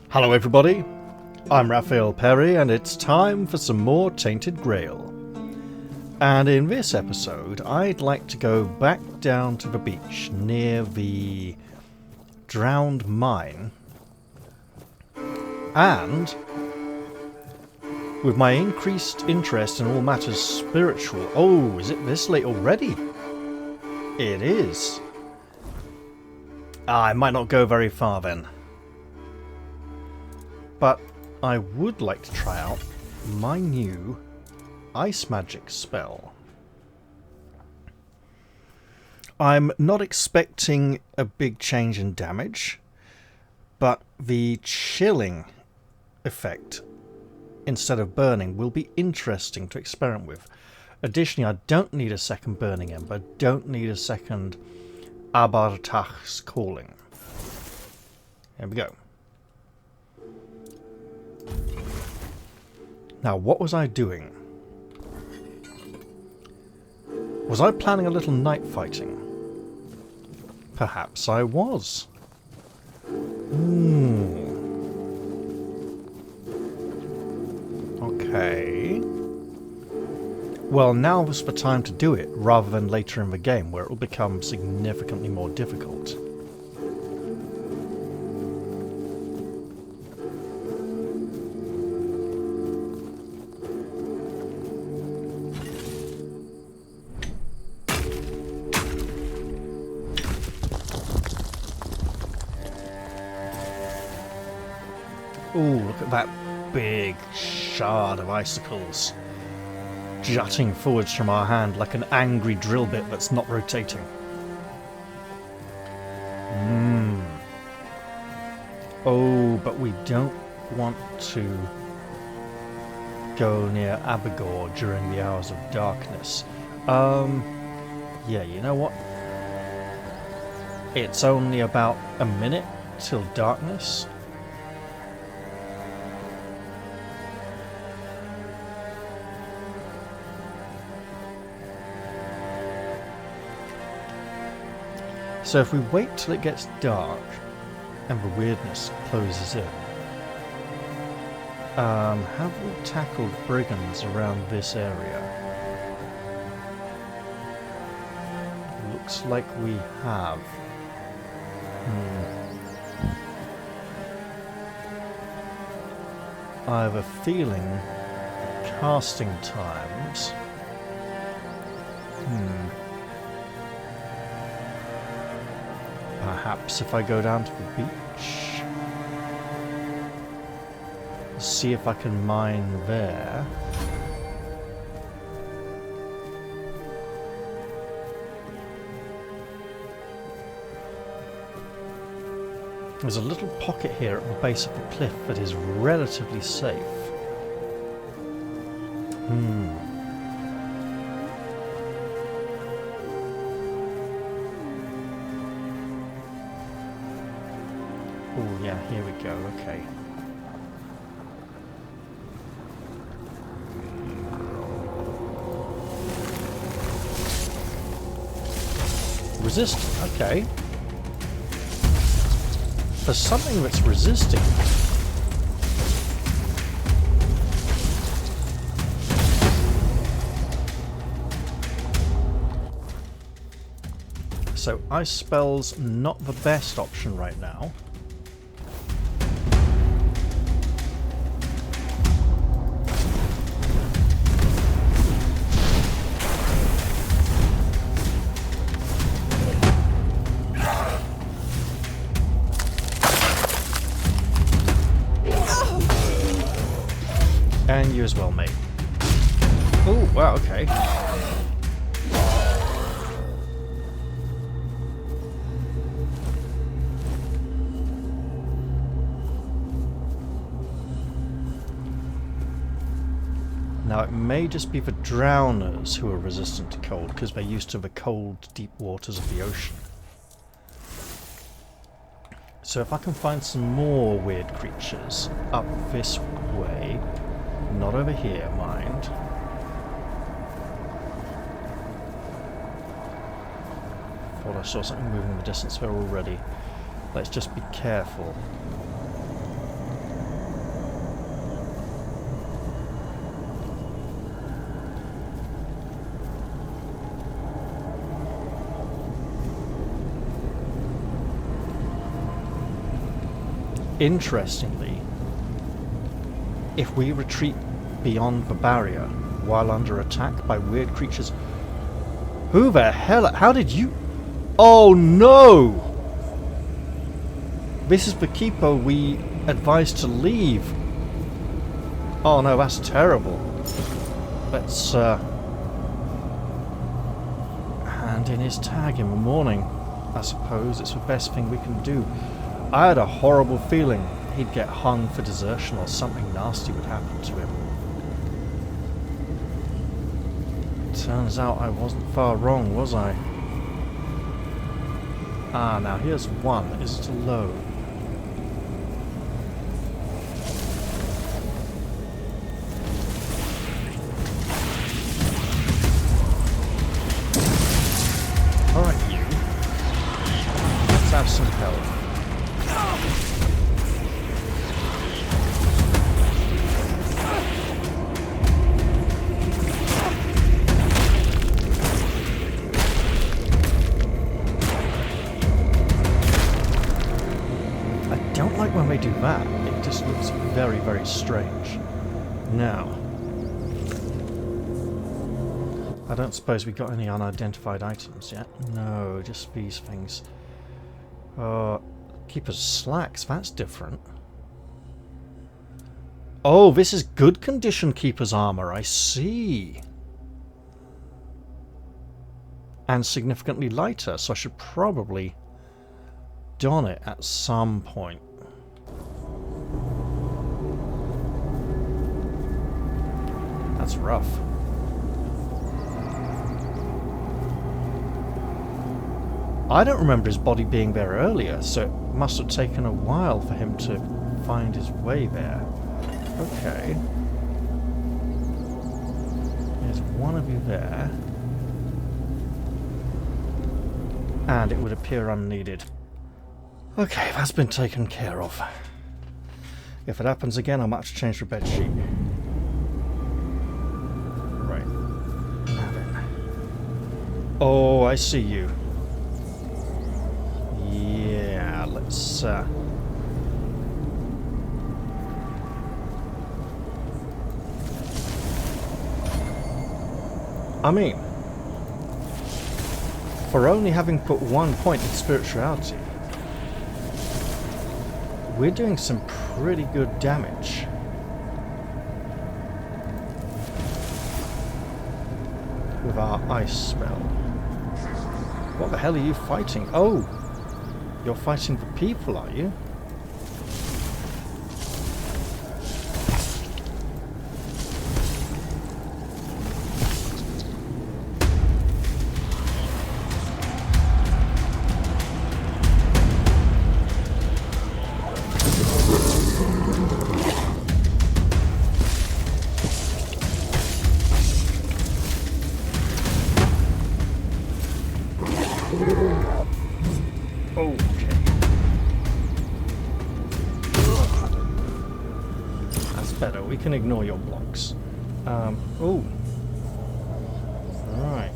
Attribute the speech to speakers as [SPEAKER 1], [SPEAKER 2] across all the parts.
[SPEAKER 1] Hello everybody, I'm Raphael Perry and it's time for some more Tainted Grail. And in this episode I'd like to go back down to the beach near the drowned mine, and with my increased interest in all matters spiritual... Oh, is it this late already? It is. I might not go very far then. But I would like to try out my new ice magic spell. I'm not expecting a big change in damage, but the chilling effect instead of burning will be interesting to experiment with. Additionally, I don't need a second burning ember, I don't need a second Abartach's calling. Here we go. Now, what was I doing? Was I planning a little night fighting? Perhaps I was. Okay. Well, now was the time to do it, rather than later in the game, where it will become significantly more difficult. Ooh, look at that big shard of icicles jutting forwards from our hand like an angry drill bit that's not rotating. Oh, but we don't want to go near Abigor during the hours of darkness. Yeah, you know what? It's only about a minute till darkness. So if we wait till it gets dark and the weirdness closes in, have we tackled brigands around this area? Looks like we have. I have a feeling casting times. Perhaps if I go down to the beach, see if I can mine there. There's a little pocket here at the base of the cliff that is relatively safe. Oh yeah, here we go, okay. Resistant, okay. For something that's resisting. So ice spell's not the best option right now. And you as well, mate. Oh, wow, okay. Now, it may just be the drowners who are resistant to cold, because they're used to the cold, deep waters of the ocean. So if I can find some more weird creatures up this way... Not over here, mind. Thought I saw something moving in the distance there already. Let's just be careful. Interestingly, if we retreat beyond the barrier while under attack by weird creatures... Who the hell... How did you... Oh no! This is the keeper we advised to leave. Oh no, that's terrible. Let's hand in his tag in the morning. I suppose it's the best thing we can do. I had a horrible feeling he'd get hung for desertion or something nasty would happen to him. Turns out I wasn't far wrong, was I? Ah, now here's one. Is it a low? Alright, you. Let's have some health. When they do that, it just looks very, very strange. Now, I don't suppose we got any unidentified items yet? No, just these things. Keeper's slacks, that's different. Oh, this is good condition Keeper's armor, I see. And significantly lighter, so I should probably don it at some point. That's rough. I don't remember his body being there earlier, so it must have taken a while for him to find his way there. Okay. There's one of you there. And it would appear unneeded. Okay, that's been taken care of. If it happens again, I might have to change the bed sheet. Oh, I see you. Yeah, let's I mean, for only having put 1 point in spirituality, we're doing some pretty good damage. With our ice spell. What the hell are you fighting? Oh! You're fighting the people, are you? We can ignore your blocks. Oh. Alright.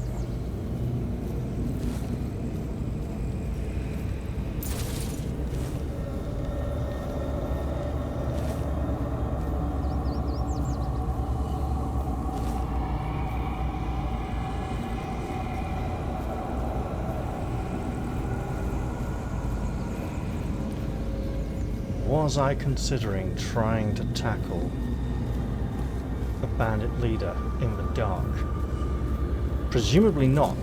[SPEAKER 1] Was I considering trying to tackle a bandit leader in the dark? Presumably not.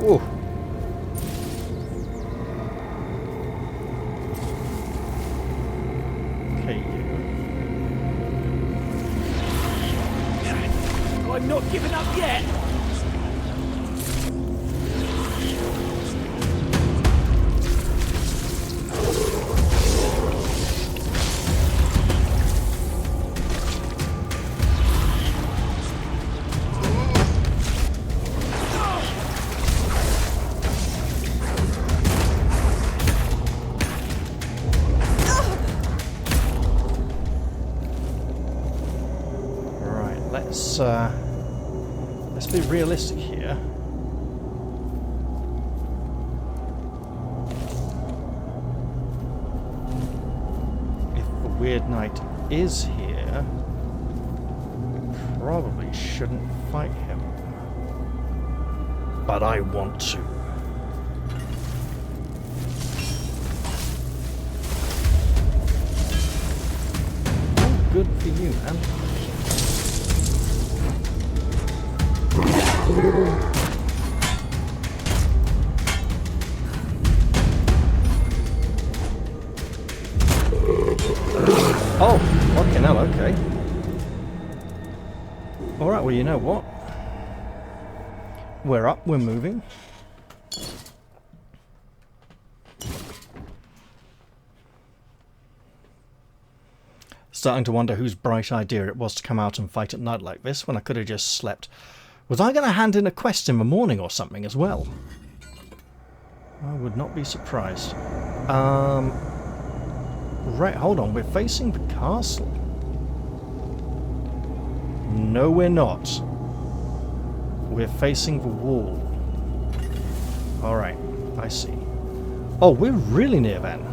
[SPEAKER 1] Oh. Okay, you.
[SPEAKER 2] I'm not giving up yet.
[SPEAKER 1] let's be realistic here. If the Weird Knight is here, we probably shouldn't fight him. But I want to. Oh, good for you, man. Oh, fucking hell, okay. Alright, well, you know what? We're up, we're moving. Starting to wonder whose bright idea it was to come out and fight at night like this when I could have just slept. Was I going to hand in a quest in the morning or something as well? I would not be surprised. Right, hold on. We're facing the castle. No, we're not. We're facing the wall. Alright, I see. Oh, we're really near then.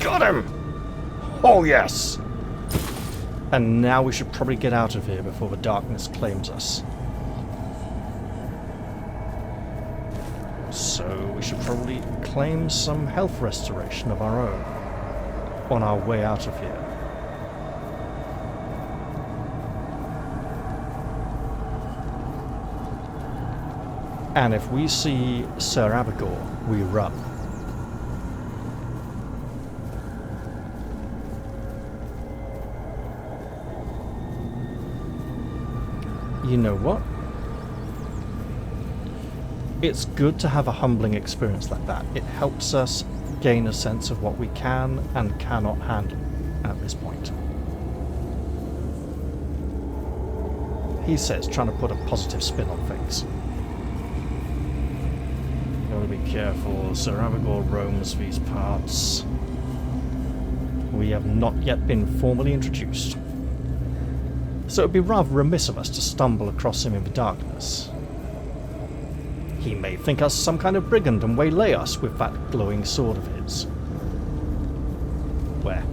[SPEAKER 1] Got him! Oh yes! And now we should probably get out of here before the darkness claims us. So we should probably claim some health restoration of our own on our way out of here. And if we see Sir Abigail, we run. You know what? It's good to have a humbling experience like that. It helps us gain a sense of what we can and cannot handle at this point. He says, trying to put a positive spin on things. Gotta be careful, Sir Abigail roams these parts. We have not yet been formally introduced. So it would be rather remiss of us to stumble across him in the darkness. He may think us some kind of brigand and waylay us with that glowing sword of his. Where?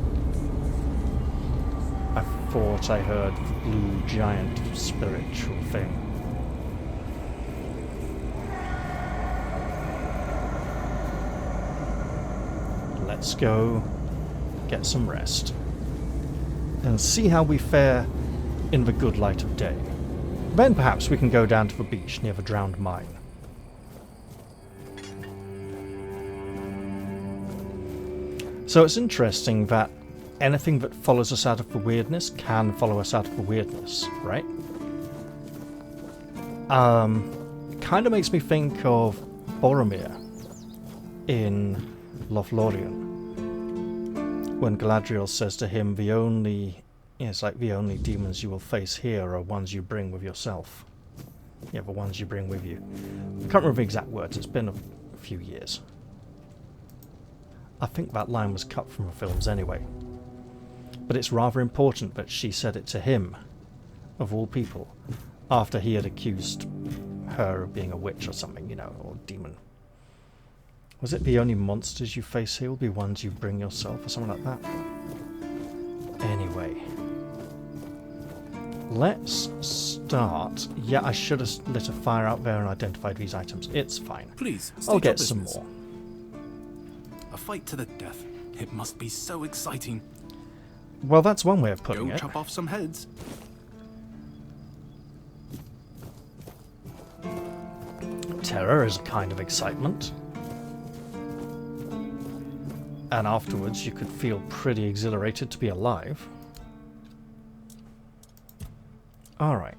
[SPEAKER 1] I thought I heard the blue giant spiritual thing. Let's go get some rest and see how we fare in the good light of day. Then perhaps we can go down to the beach near the drowned mine. So it's interesting that anything that follows us out of the weirdness can follow us out of the weirdness, right? Kind of makes me think of Boromir in Lothlorien, when Galadriel says to him, the only demons you will face here are ones you bring with yourself. Yeah, the ones you bring with you. I can't remember the exact words, it's been a few years. I think that line was cut from the films anyway. But it's rather important that she said it to him, of all people, after he had accused her of being a witch or something, you know, or demon. Was it the only monsters you face here will be ones you bring yourself, or something like that? Anyway. Let's start. Yeah, I should have lit a fire out there and identified these items. It's fine.
[SPEAKER 2] Please,
[SPEAKER 1] I'll get some more.
[SPEAKER 2] A fight to the death. It must be so exciting.
[SPEAKER 1] Well, that's one way of putting
[SPEAKER 2] Go
[SPEAKER 1] it.
[SPEAKER 2] chop off some heads.
[SPEAKER 1] Terror is a kind of excitement. And afterwards you could feel pretty exhilarated to be alive. Alright.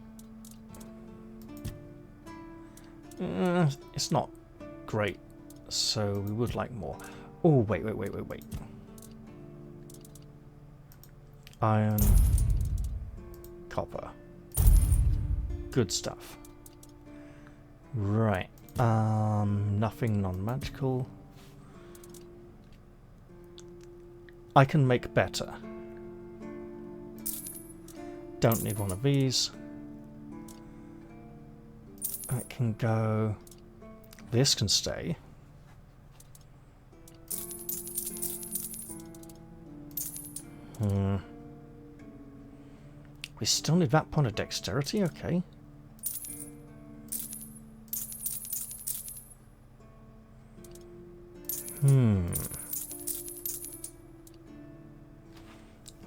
[SPEAKER 1] It's not great, so we would like more. Oh, wait. Iron. Copper. Good stuff. Right. Nothing non-magical. I can make better. Don't need one of these. I can go... This can stay. We still need that point of dexterity, okay.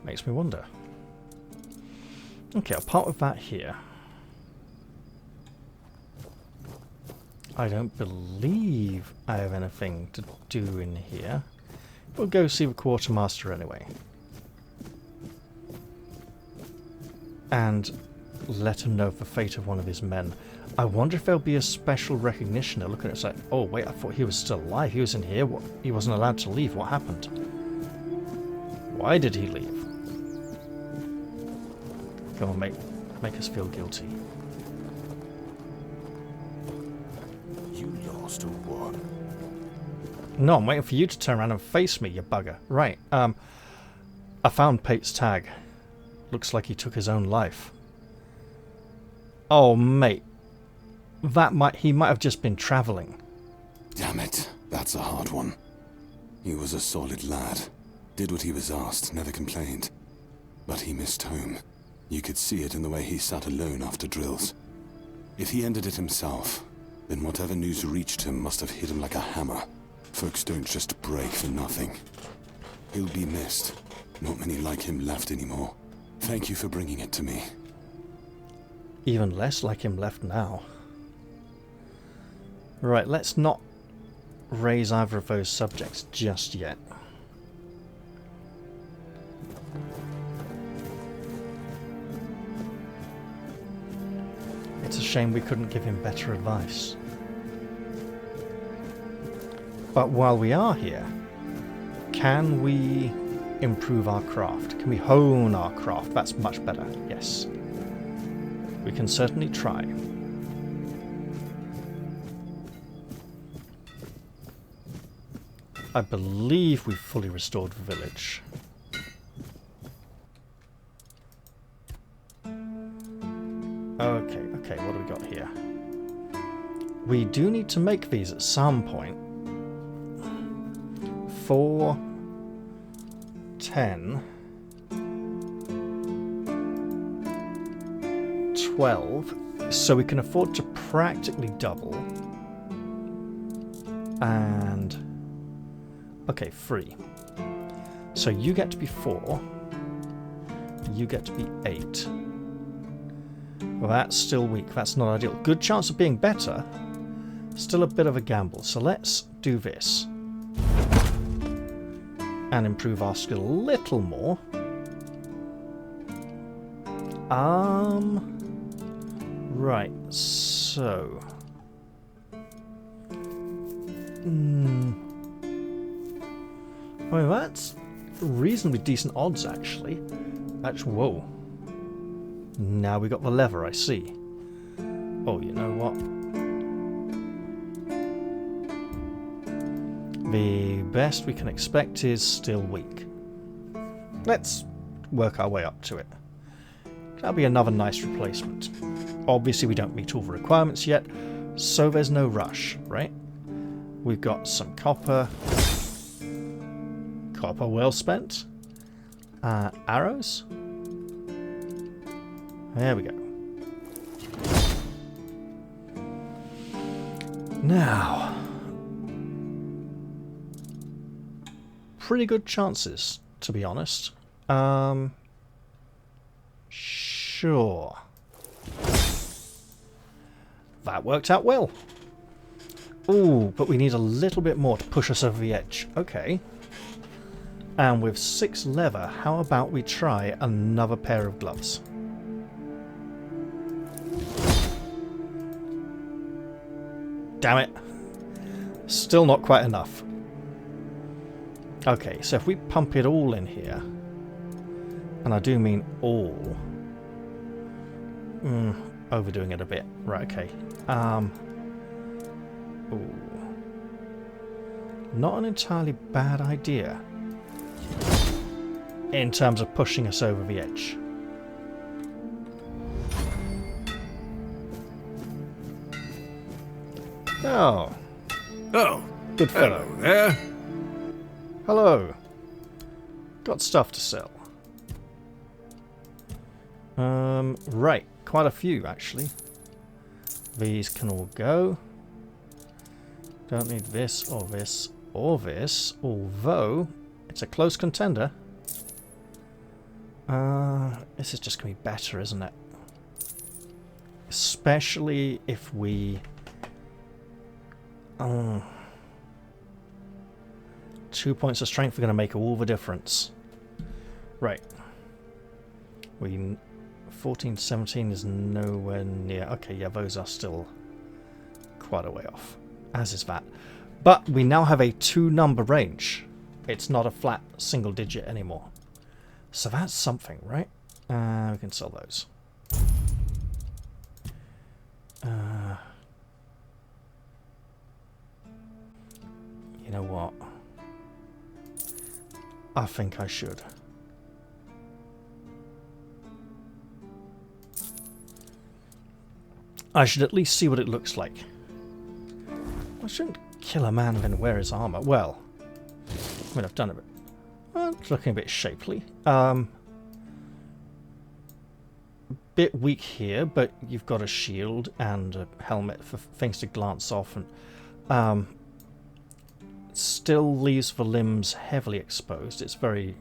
[SPEAKER 1] Makes me wonder. Okay, I'll part with that here. I don't believe I have anything to do in here. We'll go see the quartermaster anyway. And let him know of the fate of one of his men. I wonder if there'll be a special recognition. They'll look at it and say, oh wait, I thought he was still alive. He was in here. What? He wasn't allowed to leave. What happened? Why did he leave? Come on, make us feel guilty.
[SPEAKER 3] You lost or what?
[SPEAKER 1] No, I'm waiting for you to turn around and face me, you bugger. Right, I found Pate's tag. Looks like he took his own life. Oh, mate. He might have just been travelling.
[SPEAKER 3] Damn it, that's a hard one. He was a solid lad. Did what he was asked, never complained. But he missed home. You could see it in the way he sat alone after drills. If he ended it himself, then whatever news reached him must have hit him like a hammer. Folks don't just break for nothing. He'll be missed. Not many like him left anymore. Thank you for bringing it to me.
[SPEAKER 1] Even less like him left now. Right, let's not raise either of those subjects just yet. It's a shame we couldn't give him better advice. But while we are here, can we improve our craft? Can we hone our craft? That's much better, yes. We can certainly try. I believe we've fully restored the village. Okay, what do we got here? We do need to make these at some point. 4, 10, 12, so we can afford to practically double. And okay, 3. So you get to be 4, you get to be 8. Well, that's still weak. That's not ideal. Good chance of being better. Still a bit of a gamble. So let's do this. And improve our skill a little more. Right. So. Well, that's reasonably decent odds, actually. Whoa. Now we got the lever, I see. Oh, you know what? The best we can expect is still weak. Let's work our way up to it. That'll be another nice replacement. Obviously we don't meet all the requirements yet, so there's no rush, right? We've got some copper. Copper well spent. Arrows. There we go. Now, pretty good chances, to be honest. Sure. That worked out well. Ooh, but we need a little bit more to push us over the edge. Okay. And with 6 leather, how about we try another pair of gloves? Damn it. Still not quite enough. Okay, so if we pump it all in here, and I do mean all. Overdoing it a bit. Right, okay. Ooh. Not an entirely bad idea in terms of pushing us over the edge. Oh.
[SPEAKER 4] Oh,
[SPEAKER 1] Good fellow.
[SPEAKER 4] hello there.
[SPEAKER 1] Hello. Got stuff to sell. Right. Quite a few, actually. These can all go. Don't need this, or this, or this, although it's a close contender. This is just going to be better, isn't it? Especially if we... 2 points of strength are going to make all the difference. Right. 14, 17 is nowhere near. Okay, yeah, those are still quite a way off. As is that. But we now have a 2-number range. It's not a flat single digit anymore. So that's something, right? We can sell those. You know what? I think I should. I should at least see what it looks like. I shouldn't kill a man and then wear his armor. Well, I mean, I've done it. Well, it's looking a bit shapely. Bit weak here, but you've got a shield and a helmet for things to glance off, and still leaves the limbs heavily exposed. It's very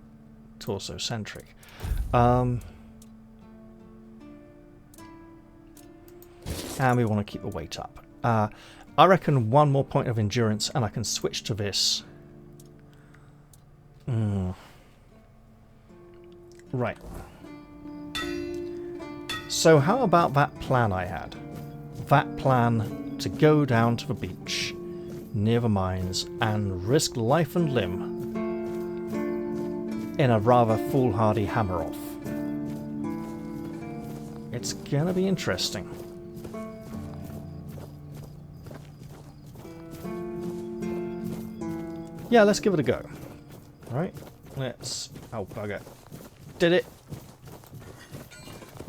[SPEAKER 1] torso-centric. And we want to keep the weight up. I reckon 1 more point of endurance and I can switch to this. Right. So how about that plan I had? That plan to go down to the beach near the mines and risk life and limb in a rather foolhardy hammer-off. It's gonna be interesting. Yeah, let's give it a go. Right, let's... Oh, bugger. Did it?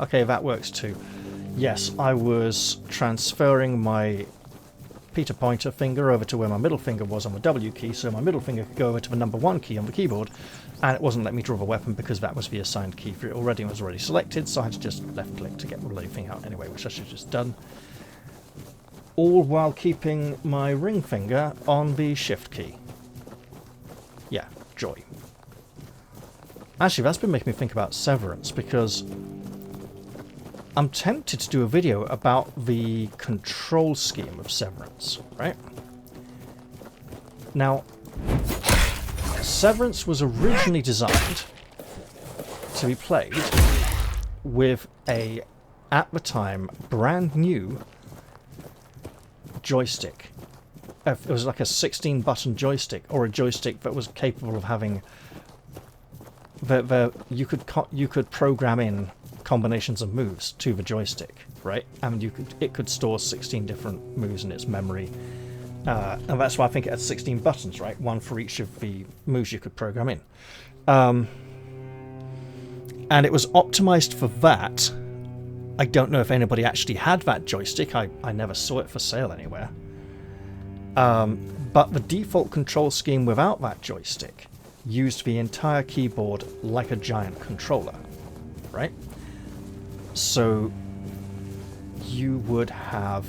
[SPEAKER 1] Okay, that works too. Yes, I was transferring my Peter Pointer finger over to where my middle finger was on the W key, so my middle finger could go over to the number 1 key on the keyboard, and it wasn't letting me draw the weapon because that was the assigned key for it already and was already selected, so I had to just left click to get the bloody thing out anyway, which I should have just done. All while keeping my ring finger on the shift key. Yeah, joy. Actually, that's been making me think about Severance, because I'm tempted to do a video about the control scheme of Severance, right? Now, Severance was originally designed to be played with a, at the time, brand new joystick. It was like a 16-button joystick, or a joystick that was capable of having... you could program in combinations of moves to the joystick, right? And it could store 16 different moves in its memory, and that's why I think it had 16 buttons, right? 1 for each of the moves you could program in, and it was optimized for that. I don't know if anybody actually had that joystick. I never saw it for sale anywhere. But the default control scheme without that joystick used the entire keyboard like a giant controller, right? So you would have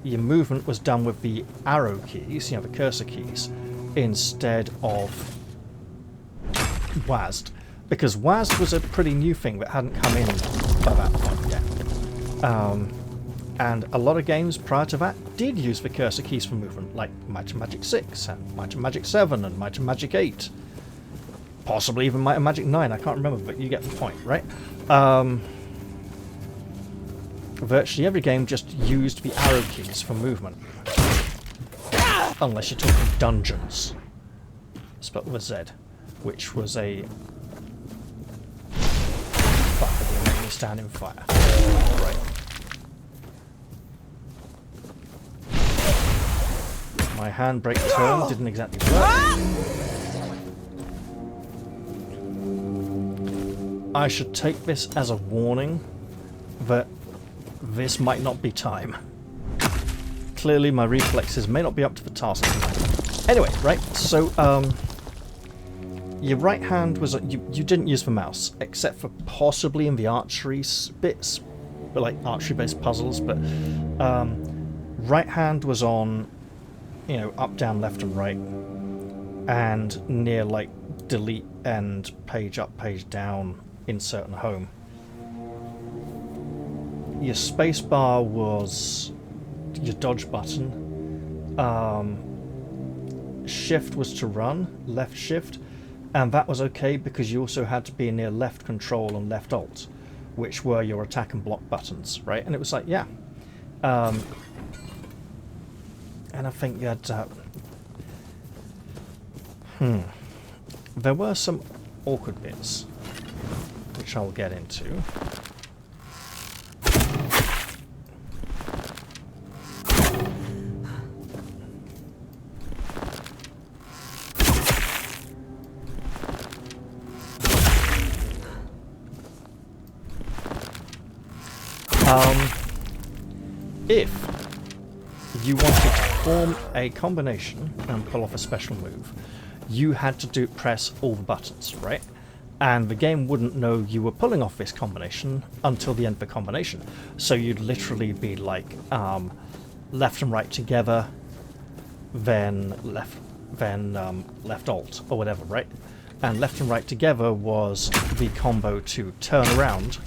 [SPEAKER 1] your movement was done with the arrow keys, the cursor keys, instead of WASD, because WASD was a pretty new thing that hadn't come in by that point yet. And a lot of games prior to that did use the cursor keys for movement, like Might and Magic 6 and Might and Magic 7 and Might and Magic 8. Possibly even Might and Magic 9, I can't remember, but you get the point, right? Virtually every game just used the arrow keys for movement. Unless you're talking dungeons. Spelled with a Z, which was a... Fuck, you're making me stand in fire. Right. My handbrake turn didn't exactly work. I should take this as a warning that this might not be time. Clearly my reflexes may not be up to the task tonight. Anyway, right, so your right hand was... You didn't use the mouse, except for possibly in the archery bits, but like archery-based puzzles, but right hand was on, you know, up, down, left and right, and near like delete and page up, page down, insert and home. Your space bar was your dodge button. Shift was to run, left shift, and that was okay because you also had to be near left control and left alt, which were your attack and block buttons, right? And it was like, yeah. And I think you had to... There were some awkward bits, which I'll get into. If you wanted to form a combination and pull off a special move, you had to press all the buttons, right? And the game wouldn't know you were pulling off this combination until the end of the combination. So you'd literally be like left and right together, then left alt or whatever, right? And left and right together was the combo to turn around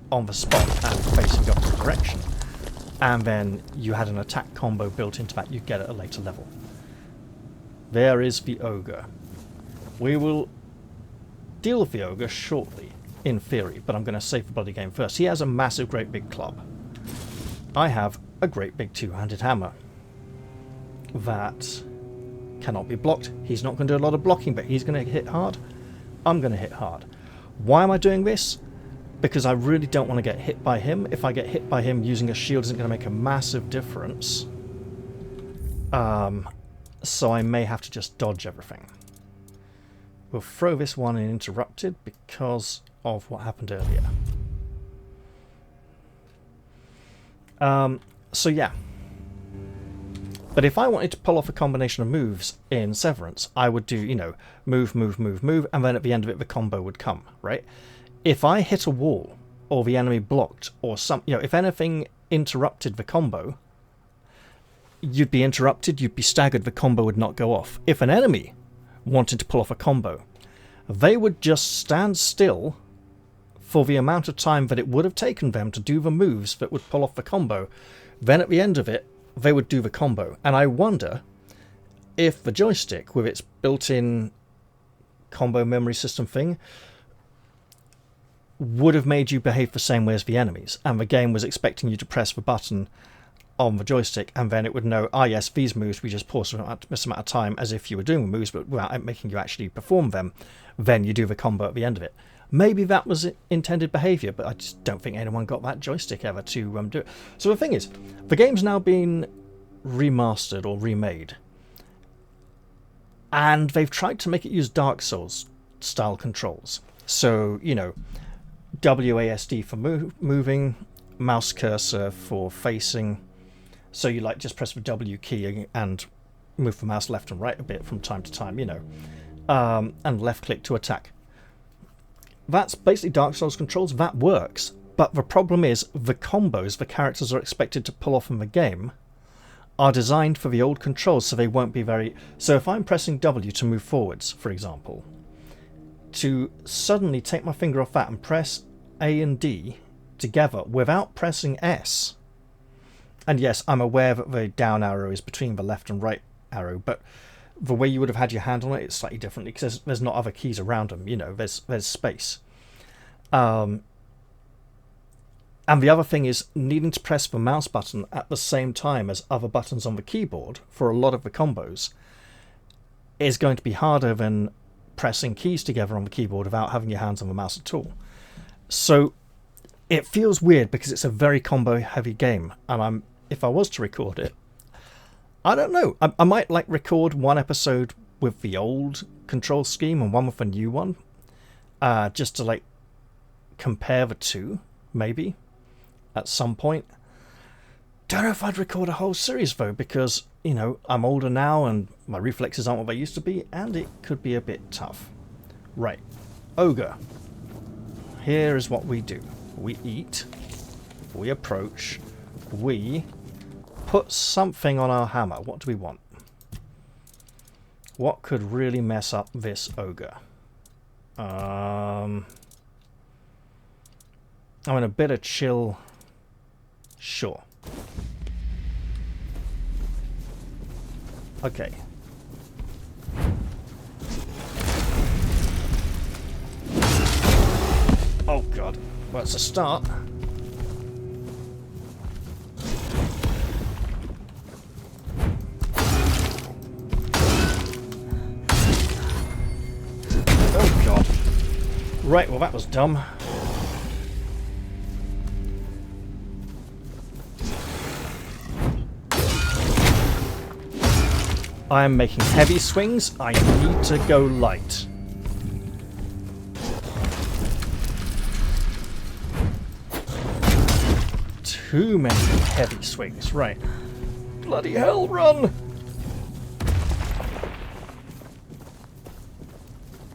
[SPEAKER 1] on the spot and facing the opposite direction. And then you had an attack combo built into that you'd get at a later level. There is the ogre. We will deal with the ogre shortly, in theory, but I'm going to save the bloody game first. He has a massive, great big club. I have a great big two-handed hammer that cannot be blocked. He's not going to do a lot of blocking, but he's going to hit hard. I'm going to hit hard. Why am I doing this? Because I really don't want to get hit by him. If I get hit by him, using a shield isn't going to make a massive difference. So I may have to just dodge everything. We'll throw this one in interrupted because of what happened earlier. So yeah. But if I wanted to pull off a combination of moves in Severance, I would do, you know, move, move, move, move, and then at the end of it the combo would come, right? If I hit a wall, or the enemy blocked, or some, you know, if anything interrupted the combo, you'd be interrupted, you'd be staggered, the combo would not go off. If an enemy wanted to pull off a combo, they would just stand still for the amount of time that it would have taken them to do the moves that would pull off the combo. Then at the end of it, they would do the combo. And I wonder if the joystick, with its built-in combo memory system thing, would have made you behave the same way as the enemies, and the game was expecting you to press the button on the joystick, and then it would know, ah yes, these moves we just pause for this amount of time as if you were doing the moves, but without making you actually perform them. Then you do the combo at the end of it. Maybe that was intended behaviour, but I just don't think anyone got that joystick ever to do it. So the thing is, the game's now been remastered or remade, and they've tried to make it use Dark Souls style controls. So, you know, WASD for moving, mouse cursor for facing, so you like just press the W key and move the mouse left and right a bit from time to time, you know, and left click to attack. That's basically Dark Souls controls. That works, but the problem is the combos the characters are expected to pull off in the game are designed for the old controls, so they won't be very... So if I'm pressing W to move forwards, for example, to suddenly take my finger off that and press A and D together without pressing S And yes, I'm aware that the down arrow is between the left and right arrow, but the way you would have had your hand on it is slightly differently because there's not other keys around them. You know, there's space. And the other thing is needing to press the mouse button at the same time as other buttons on the keyboard for a lot of the combos is going to be harder than pressing keys together on the keyboard without having your hands on the mouse at all. So it feels weird because it's a very combo heavy game, and if I was to record it, I don't know. I might like record one episode with the old control scheme and one with a new one, just to like compare the two, maybe at some point. Don't know if I'd record a whole series though, because you know I'm older now and my reflexes aren't what they used to be, and it could be a bit tough. Right, Ogre. Here is what we do. We eat. We approach. We put something on our hammer. What do we want? What could really mess up this ogre? I'm in a bit of chill. Sure. Okay. Oh god. Well, it's a start. Oh god. Right, well that was dumb. I am making heavy swings. I need to go light. Too many heavy swings. Right. Bloody hell, run!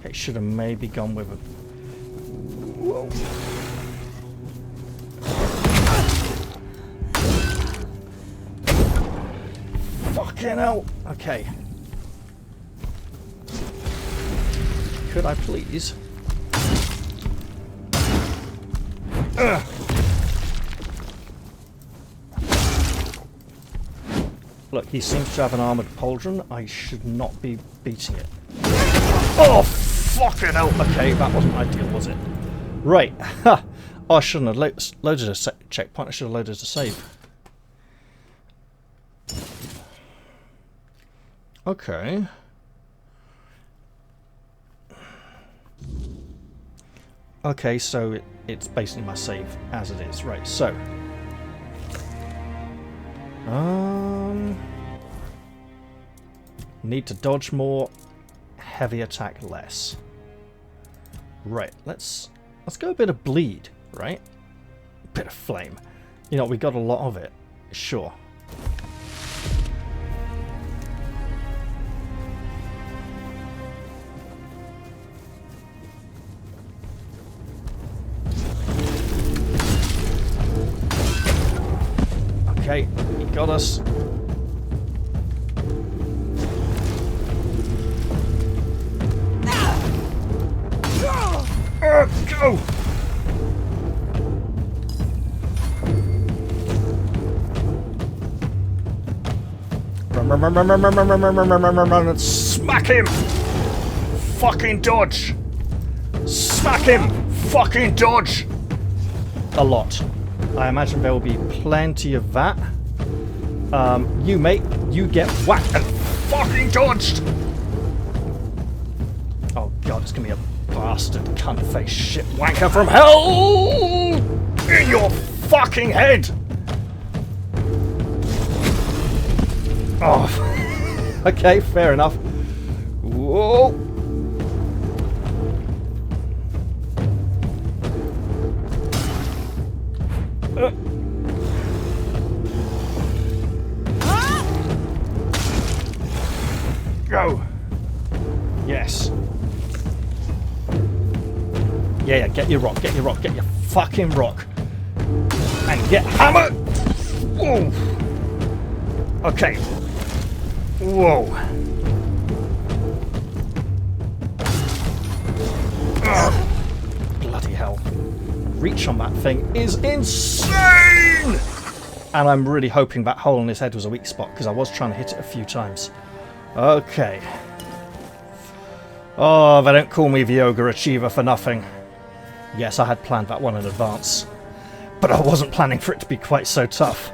[SPEAKER 1] Okay, should have maybe gone with a... Whoa. Fucking hell! Okay. Could I please? Ugh. Look, he seems to have an armoured pauldron. I should not be beating it. Oh, fucking hell! Okay, that wasn't ideal, was it? Right. Ha! Oh, I shouldn't have loaded a checkpoint. I should have loaded a save. Okay. Okay, so it's basically my save as it is. Right, so... need to dodge more, heavy attack less. Right, let's go a bit of bleed, right? Bit of flame. You know, we got a lot of it. Sure. Okay, he got us. Go! Run, smack him! Fucking dodge! Smack him! Fucking dodge! A lot. I imagine there will be plenty of that. You mate, you get whacked and fucking dodged! Oh god, it's gonna be a bastard cunt-faced shit wanker from hell! In your fucking head! Oh, okay, fair enough. Whoa! Go! Yes. Yeah, get your rock, get your fucking rock. And get hammered! Whoa! Okay. Whoa. Ugh. Bloody hell. Reach on that thing is insane! And I'm really hoping that hole in his head was a weak spot, because I was trying to hit it a few times. Okay. Oh, they don't call me the Ogre Achiever for nothing. Yes, I had planned that one in advance. But I wasn't planning for it to be quite so tough.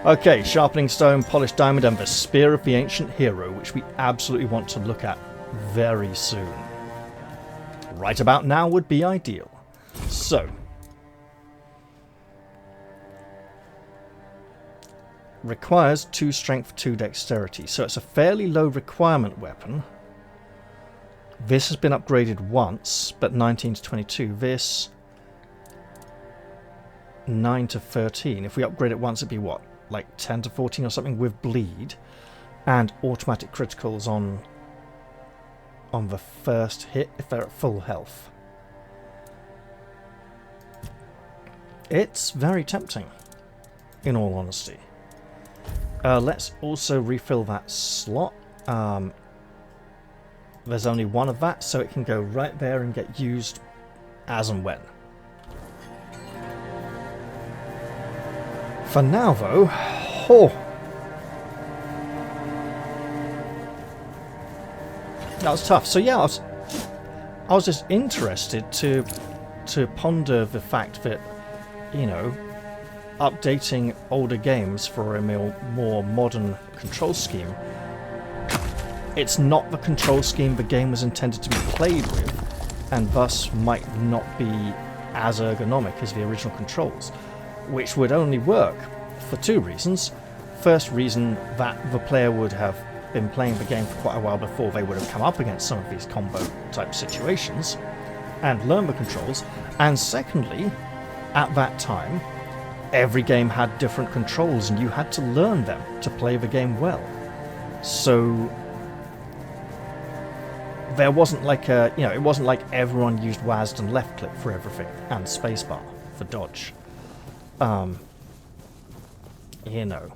[SPEAKER 1] Okay, sharpening stone, polished diamond, and the spear of the ancient hero, which we absolutely want to look at very soon. Right about now would be ideal. So. Requires 2 strength, 2 dexterity. So it's a fairly low requirement weapon. This has been upgraded once, but 19 to 22. This 9 to 13. If we upgrade it once, it'd be what? Like 10 to 14 or something with bleed. And automatic criticals on the first hit if they're at full health. It's very tempting, in all honesty. Let's also refill that slot. There's only one of that, so it can go right there and get used as and when. For now, though, that was tough. So yeah, I was just interested to ponder the fact that, you know, updating older games for a more modern control scheme, it's not the control scheme the game was intended to be played with, and thus might not be as ergonomic as the original controls, which would only work for 2 reasons. First reason, that the player would have been playing the game for quite a while before they would have come up against some of these combo type situations and learn the controls, and secondly, at that time every game had different controls and you had to learn them to play the game well. So there wasn't like a, you know, it wasn't like everyone used WASD and left click for everything and spacebar for dodge. You know.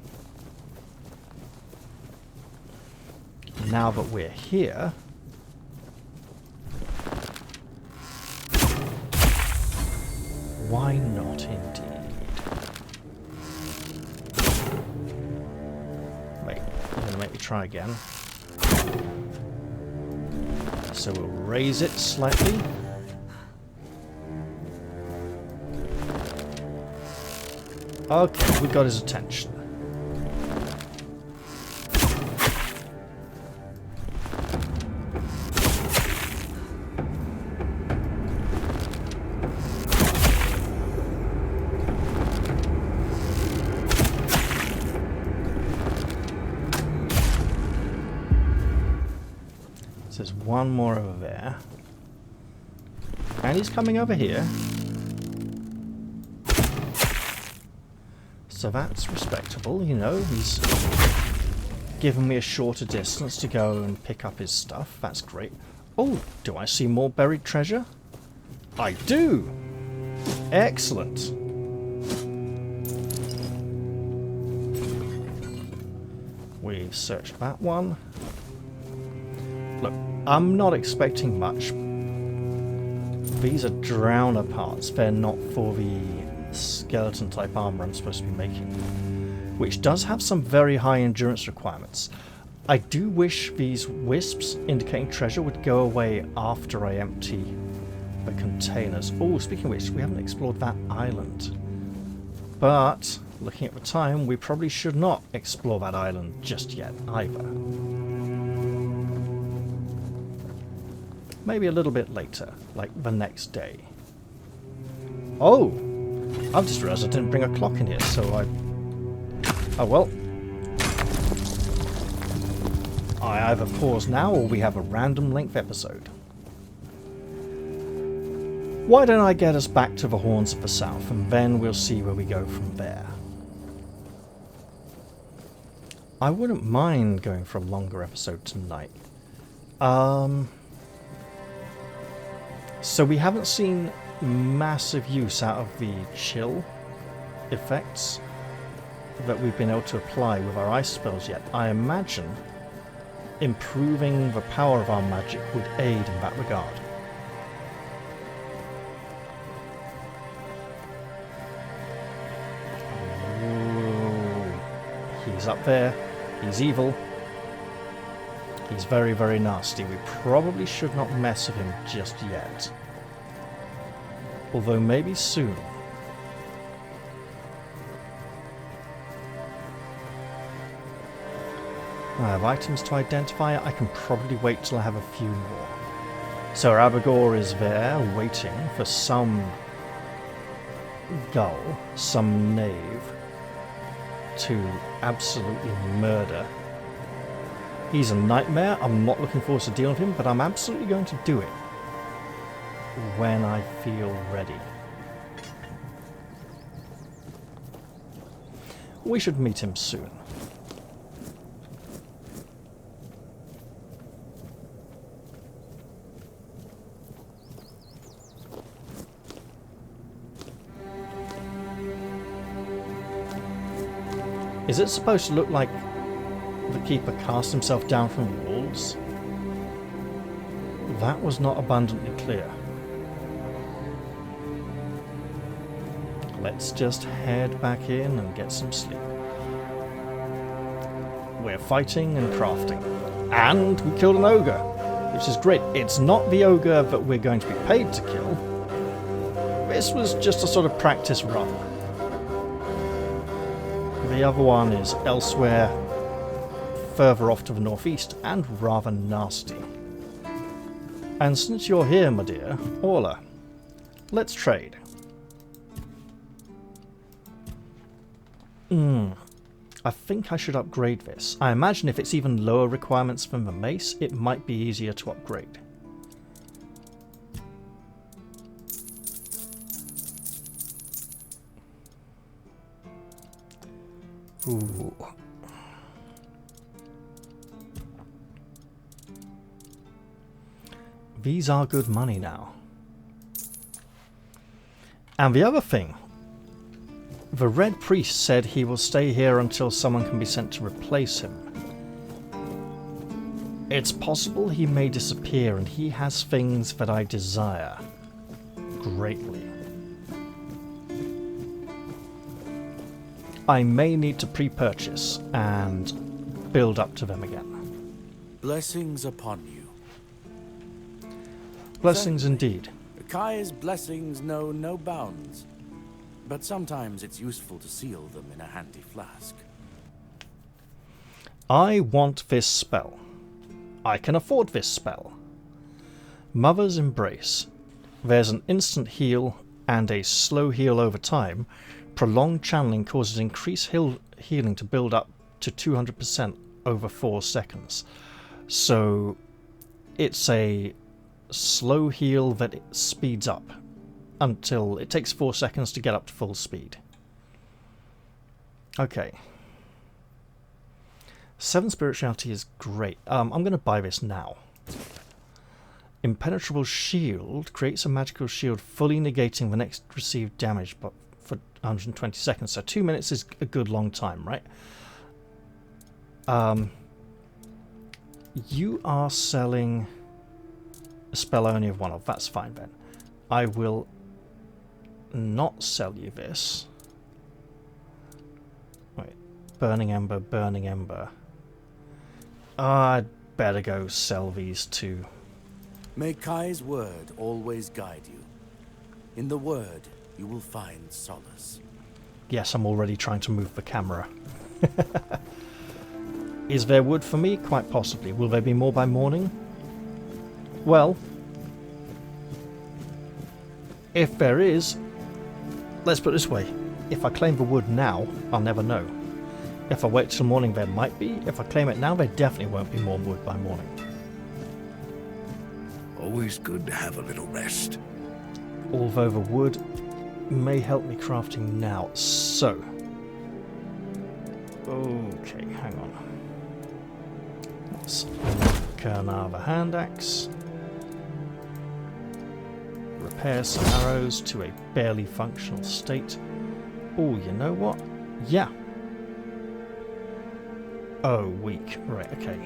[SPEAKER 1] Now that we're here, why not indeed? Wait, you're gonna make me try again. So we'll raise it slightly. Okay, we got his attention. So there's one more over there. And he's coming over here. So that's respectable, you know, he's given me a shorter distance to go and pick up his stuff. That's great. Oh, do I see more buried treasure? I do! Excellent. We've searched that one. Look, I'm not expecting much. These are drowner parts. They're not for the skeleton type armor I'm supposed to be making, which does have some very high endurance requirements. I do wish these wisps indicating treasure would go away after I empty the containers. Oh, speaking of which, we haven't explored that island, but looking at the time, we probably should not explore that island just yet either. Maybe a little bit later, like the next day. Oh! I've just realised I didn't bring a clock in here, so oh well. I either pause now or we have a random length episode. Why don't I get us back to the Horns of the South, and then we'll see where we go from there. I wouldn't mind going for a longer episode tonight. So we haven't seen massive use out of the chill effects that we've been able to apply with our ice spells yet. I imagine improving the power of our magic would aid in that regard. Ooh. He's up there. He's evil. He's very, very nasty. We probably should not mess with him just yet. Although maybe soon. I have items to identify. I can probably wait till I have a few more. So Abigail is there, waiting for some gull, some knave, to absolutely murder. He's a nightmare. I'm not looking forward to dealing with him, but I'm absolutely going to do it when I feel ready. We should meet him soon. Is it supposed to look like the Keeper cast himself down from the walls? That was not abundantly clear. Let's just head back in and get some sleep. We're fighting and crafting. And we killed an ogre, which is great. It's not the ogre that we're going to be paid to kill. This was just a sort of practice run. The other one is elsewhere, further off to the northeast, and rather nasty. And since you're here, my dear, Orla, let's trade. I think I should upgrade this. I imagine if it's even lower requirements than the mace, it might be easier to upgrade. Ooh. These are good money now. And the other thing, the Red Priest said he will stay here until someone can be sent to replace him. It's possible he may disappear, and he has things that I desire greatly. I may need to pre-purchase and build up to them again.
[SPEAKER 4] Blessings upon you.
[SPEAKER 1] Blessings indeed.
[SPEAKER 4] Kai's blessings know no bounds, but sometimes it's useful to seal them in a handy flask.
[SPEAKER 1] I want this spell. I can afford this spell. Mother's Embrace. There's an instant heal and a slow heal over time. Prolonged channeling causes increased healing to build up to 200% over 4 seconds. So it's a slow heal that it speeds up until it takes 4 seconds to get up to full speed. Okay. 7 spirituality is great. I'm going to buy this now. Impenetrable shield creates a magical shield fully negating the next received damage, but for 120 seconds. So 2 minutes is a good long time, right? You are selling a spell I only have one of. That's fine then. I will not sell you this. Wait. Burning Ember, Burning Ember. I'd better go sell these two.
[SPEAKER 4] May Kai's word always guide you. In the word, you will find solace.
[SPEAKER 1] Yes, I'm already trying to move the camera. Is there wood for me? Quite possibly. Will there be more by morning? Well, if there is, let's put it this way. If I claim the wood now, I'll never know. If I wait till morning, there might be. If I claim it now, there definitely won't be more wood by morning.
[SPEAKER 5] Always good to have a little rest.
[SPEAKER 1] Although the wood may help me crafting now. So, okay, hang on. Let's make another hand axe. Repair some arrows to a barely functional state. Oh, you know what? Yeah. Oh, weak. Right, okay.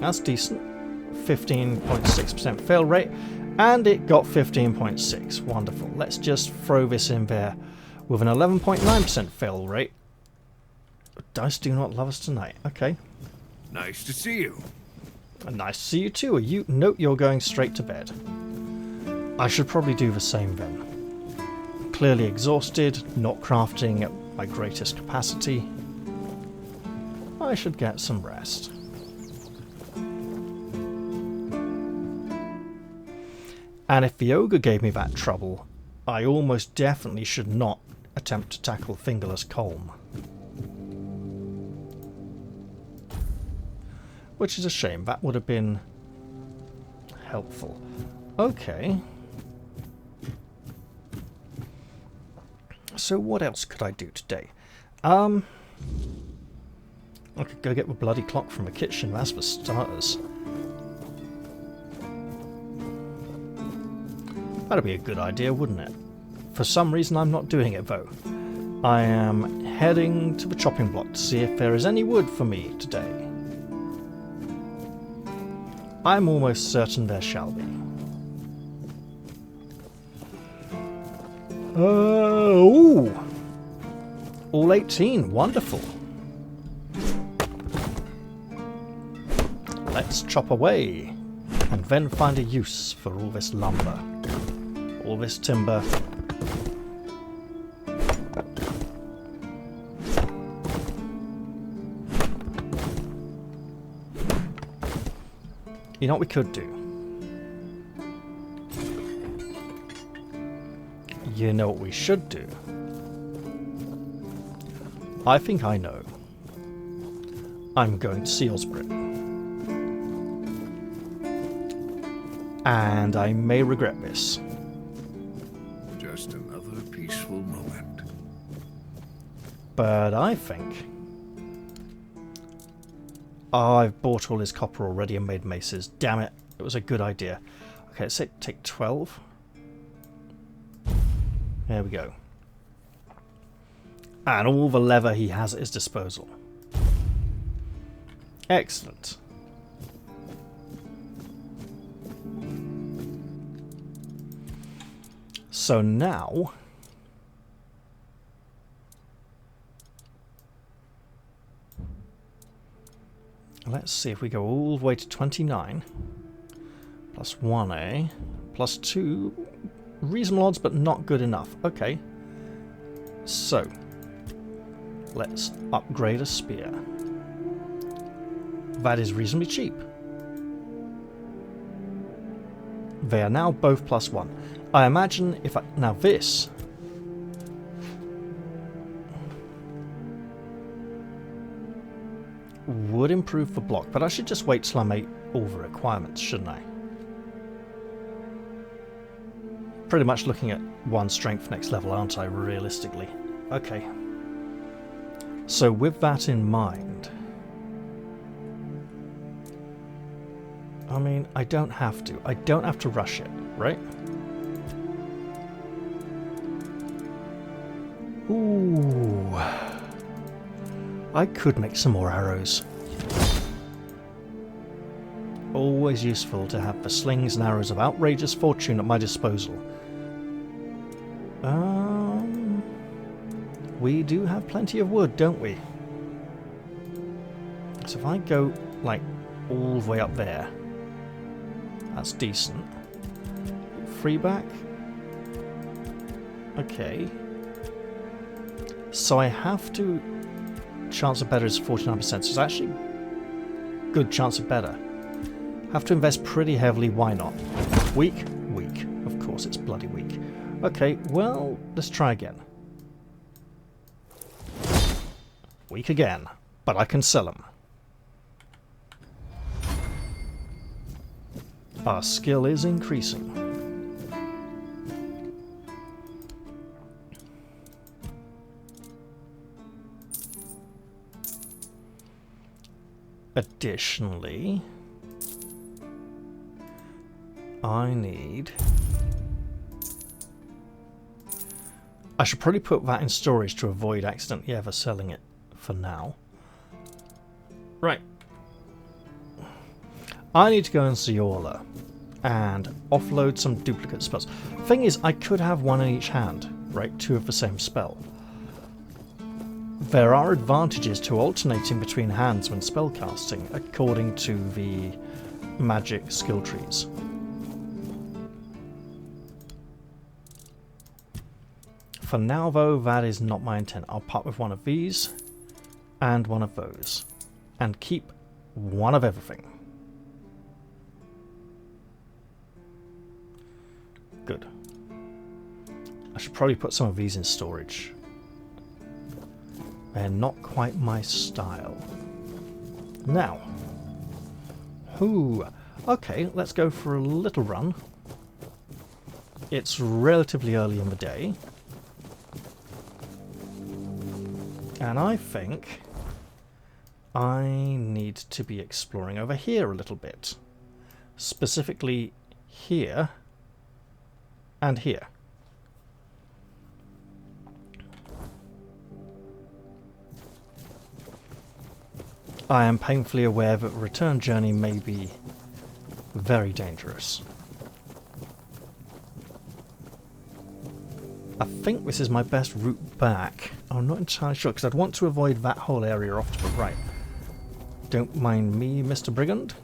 [SPEAKER 1] That's decent. 15.6% fail rate. And it got 15.6. Wonderful. Let's just throw this in there with an 11.9% fail rate. Dice do not love us tonight. Okay.
[SPEAKER 5] Nice to see you.
[SPEAKER 1] And nice to see you too. You note you're going straight to bed. I should probably do the same then. Clearly exhausted, not crafting at my greatest capacity. I should get some rest. And if the ogre gave me that trouble, I almost definitely should not attempt to tackle Fingerless Colm. Which is a shame, that would have been helpful. Okay. So what else could I do today? I could go get the bloody clock from the kitchen, that's for starters. That'd be a good idea, wouldn't it? For some reason I'm not doing it though. I am heading to the chopping block to see if there is any wood for me today. I'm almost certain there shall be. Ooh! All 18, wonderful. Let's chop away, and then find a use for all this lumber. All this timber. You know what we could do? You know what we should do? I think I know. I'm going to Sealsbury. And I may regret this.
[SPEAKER 5] Just another peaceful moment.
[SPEAKER 1] But I think... Oh, I've bought all his copper already and made maces. Damn it. It was a good idea. Okay, let's take 12. There we go. And all the leather he has at his disposal. Excellent. So now... let's see if we go all the way to 29. Plus 1A. Plus 2. Reasonable odds, but not good enough. Okay. So, let's upgrade a spear. That is reasonably cheap. They are now both plus 1. I imagine if I... Now this... would improve the block, but I should just wait till I make all the requirements, shouldn't I? Pretty much looking at 1 strength next level, aren't I, realistically? Okay. So with that in mind... I mean, I don't have to. I don't have to rush it, right? Ooh. I could make some more arrows. Always useful to have the slings and arrows of outrageous fortune at my disposal. We do have plenty of wood, don't we? So if I go, like, all the way up there, that's decent. Free back? Okay. So I have to... Chance of better is 49%, so it's actually good chance of better. Have to invest pretty heavily, why not? Weak? Weak. Of course it's bloody weak. Okay, well, let's try again. Weak again, but I can sell them. Our skill is increasing. Additionally, I need... I should probably put that in storage to avoid accidentally ever selling it for now. Right. I need to go and see Orla and offload some duplicate spells. Thing is, I could have one in each hand. right? Two of the same spell. There are advantages to alternating between hands when spellcasting, according to the magic skill trees. For now, though, that is not my intent. I'll part with one of these and one of those, and keep one of everything. Good. I should probably put some of these in storage. They're not quite my style. Now. Okay, let's go for a little run. It's relatively early in the day. And I think I need to be exploring over here a little bit. Specifically here and here. I am painfully aware that the return journey may be very dangerous. I think this is my best route back. I'm not entirely sure, because I'd want to avoid that whole area off to the right. Don't mind me, Mr. Brigand.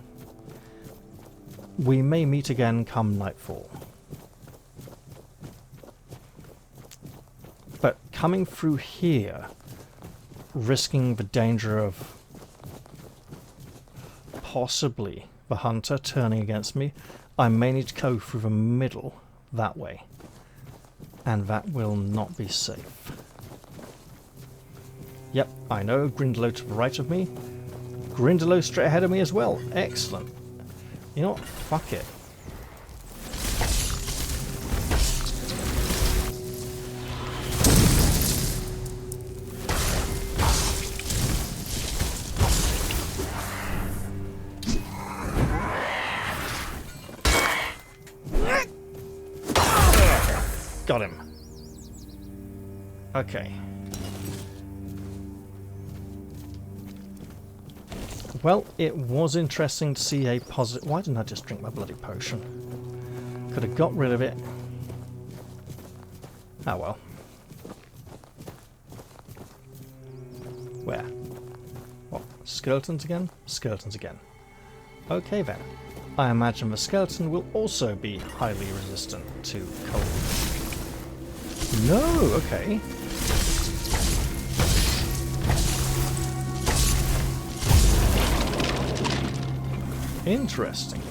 [SPEAKER 1] We may meet again come nightfall. But coming through here, risking the danger of possibly the hunter turning against me, I may need to go through the middle that way. And that will not be safe. Yep, I know, Grindelow to the right of me. Grindelow straight ahead of me as well. Excellent. You know what? Fuck it. Got him. Okay. Well, it was interesting to see a positive... Why didn't I just drink my bloody potion? Could have got rid of it. Ah well. Where? What? Skeletons again? Skeletons again. Okay then. I imagine the skeleton will also be highly resistant to cold. No, okay. Interesting.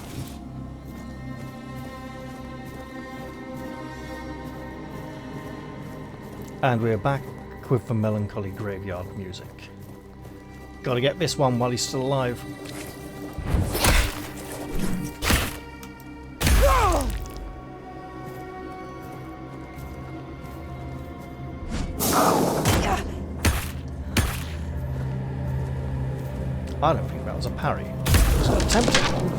[SPEAKER 1] And we're back with the melancholy graveyard music. Gotta get this one while he's still alive. I don't think that was a parry. It was an attempted one.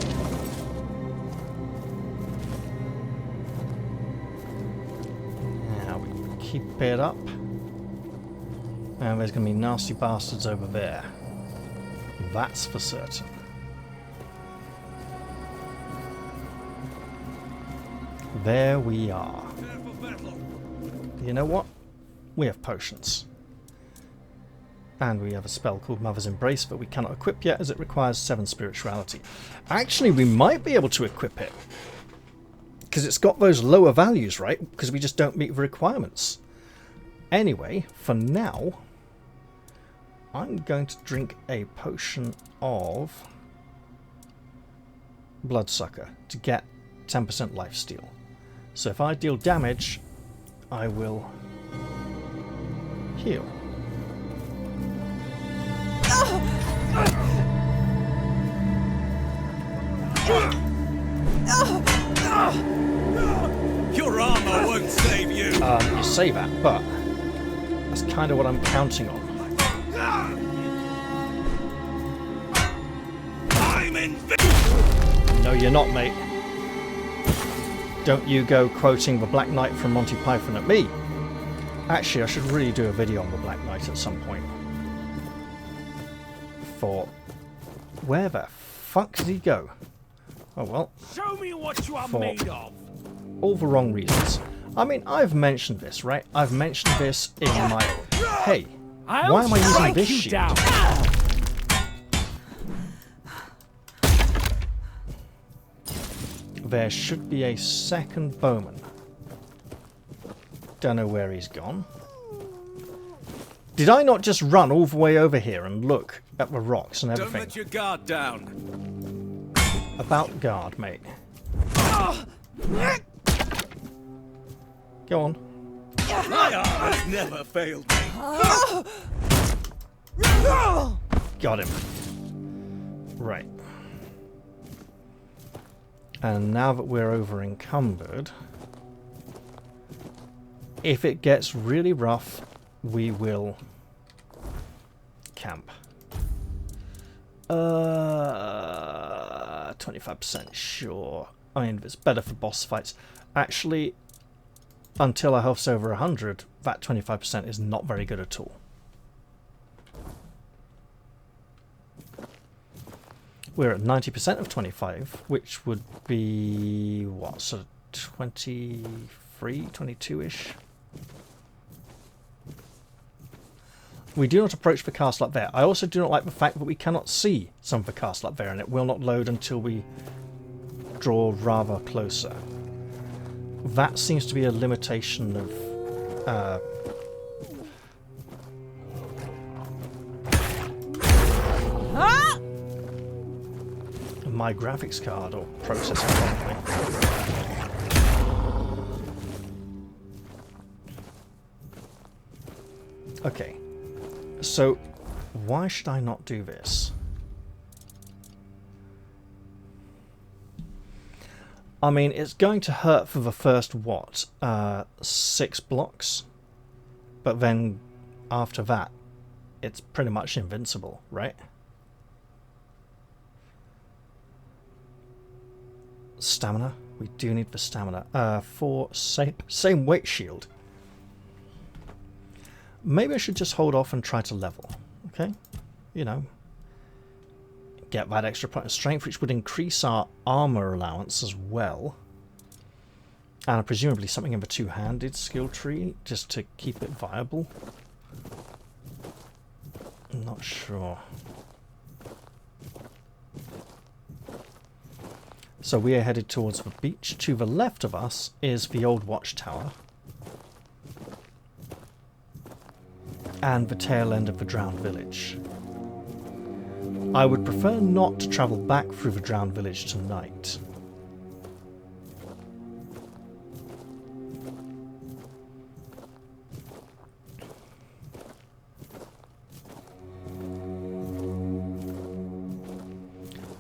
[SPEAKER 1] Now we keep it up. And there's going to be nasty bastards over there. That's for certain. There we are. You know what? We have potions. And we have a spell called Mother's Embrace that we cannot equip yet as it requires 7 spirituality. Actually, we might be able to equip it. Because it's got those lower values, right? Because we just don't meet the requirements. Anyway, for now, I'm going to drink a potion of Bloodsucker to get 10% lifesteal. So if I deal damage, I will heal.
[SPEAKER 2] Your armor won't save you.
[SPEAKER 1] You say that, but that's kind of what I'm counting on.
[SPEAKER 2] I'm invincible.
[SPEAKER 1] No, you're not, mate. Don't you go quoting the Black Knight from Monty Python at me. Actually, I should really do a video on the Black Knight at some point. For where the fuck did he go? Oh well.
[SPEAKER 4] Show me what you are
[SPEAKER 1] For
[SPEAKER 4] made of.
[SPEAKER 1] all the wrong reasons. I mean, I've mentioned this, right? I've mentioned this in my... Hey,
[SPEAKER 4] I'll
[SPEAKER 1] why am I using
[SPEAKER 4] strike
[SPEAKER 1] this
[SPEAKER 4] you
[SPEAKER 1] shield?
[SPEAKER 4] down.
[SPEAKER 1] There should be a second bowman. Don't know where he's gone. Did I not just run all the way over here and look at the rocks and everything?
[SPEAKER 2] Don't let your guard down.
[SPEAKER 1] About guard, mate. Go on.
[SPEAKER 2] My arm has never failed me.
[SPEAKER 1] Got him. Right. And now that we're over encumbered, if it gets really rough, we will camp. 25% sure. I mean, it's better for boss fights. Actually, until our health's over 100, that 25% is not very good at all. We're at 90% of 25, which would be, what, sort of 23, 22-ish? We do not approach the castle up there. I also do not like the fact that we cannot see some of the castle up there, and it will not load until we draw rather closer. That seems to be a limitation of... my graphics card or processor probably. Okay, so why should I not do this? I mean, it's going to hurt for the first, what, 6 blocks? But then after that, it's pretty much invincible, right? Stamina. We do need the stamina. For same weight shield. Maybe I should just hold off and try to level. Okay? You know. Get that extra point of strength, which would increase our armor allowance as well. And presumably something in the two-handed skill tree, just to keep it viable. I'm not sure. So we are headed towards the beach. To the left of us is the old watchtower. And the tail end of the drowned village. I would prefer not to travel back through the drowned village tonight.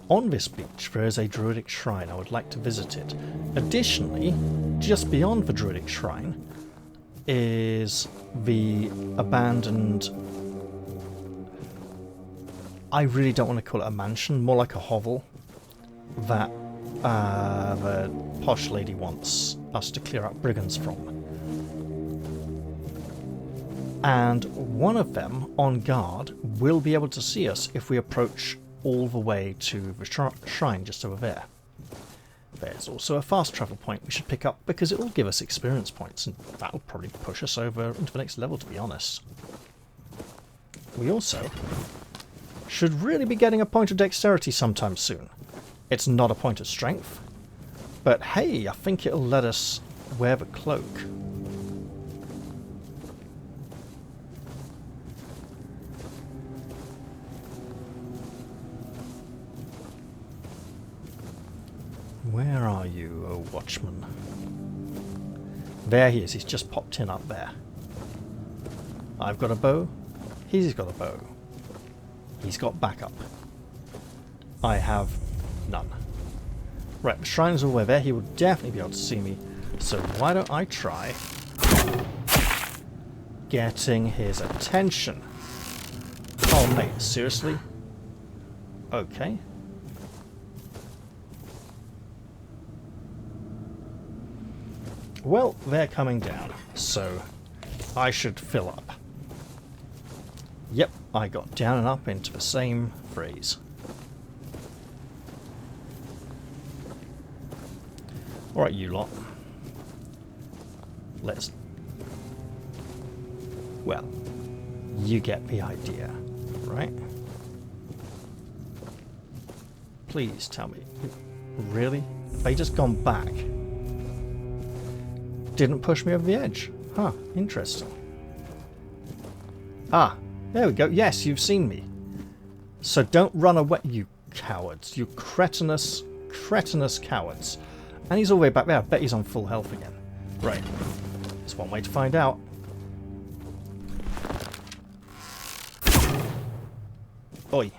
[SPEAKER 1] On this beach there is a druidic shrine. I would like to visit it. Additionally, just beyond the druidic shrine is the abandoned... I really don't want to call it a mansion, more like a hovel that the posh lady wants us to clear out brigands from. And one of them, on guard, will be able to see us if we approach all the way to the shrine just over there. There's also a fast travel point we should pick up because it will give us experience points, and that'll probably push us over into the next level, to be honest. We also should really be getting a point of dexterity sometime soon. It's not a point of strength, but hey, I think it'll let us wear the cloak. Where are you, oh watchman? There he is, he's just popped in up there. I've got a bow, he's got a bow. He's got backup. I have none. Right, the shrine is all the way there, he will definitely be able to see me. So why don't I try getting his attention? Oh mate, seriously? Okay. Well, they're coming down, so I should fill up. Yep, I got down and up into the same phrase. Alright, you lot. let's... Well, you get the idea, right? Please tell me. Really? They just gone back. Didn't push me over the edge. Huh, interesting. Ah, there we go. Yes, you've seen me. So don't run away, you cowards. You cretinous cowards. And he's all the way back there. I bet he's on full health again. Right. There's one way to find out. Oi.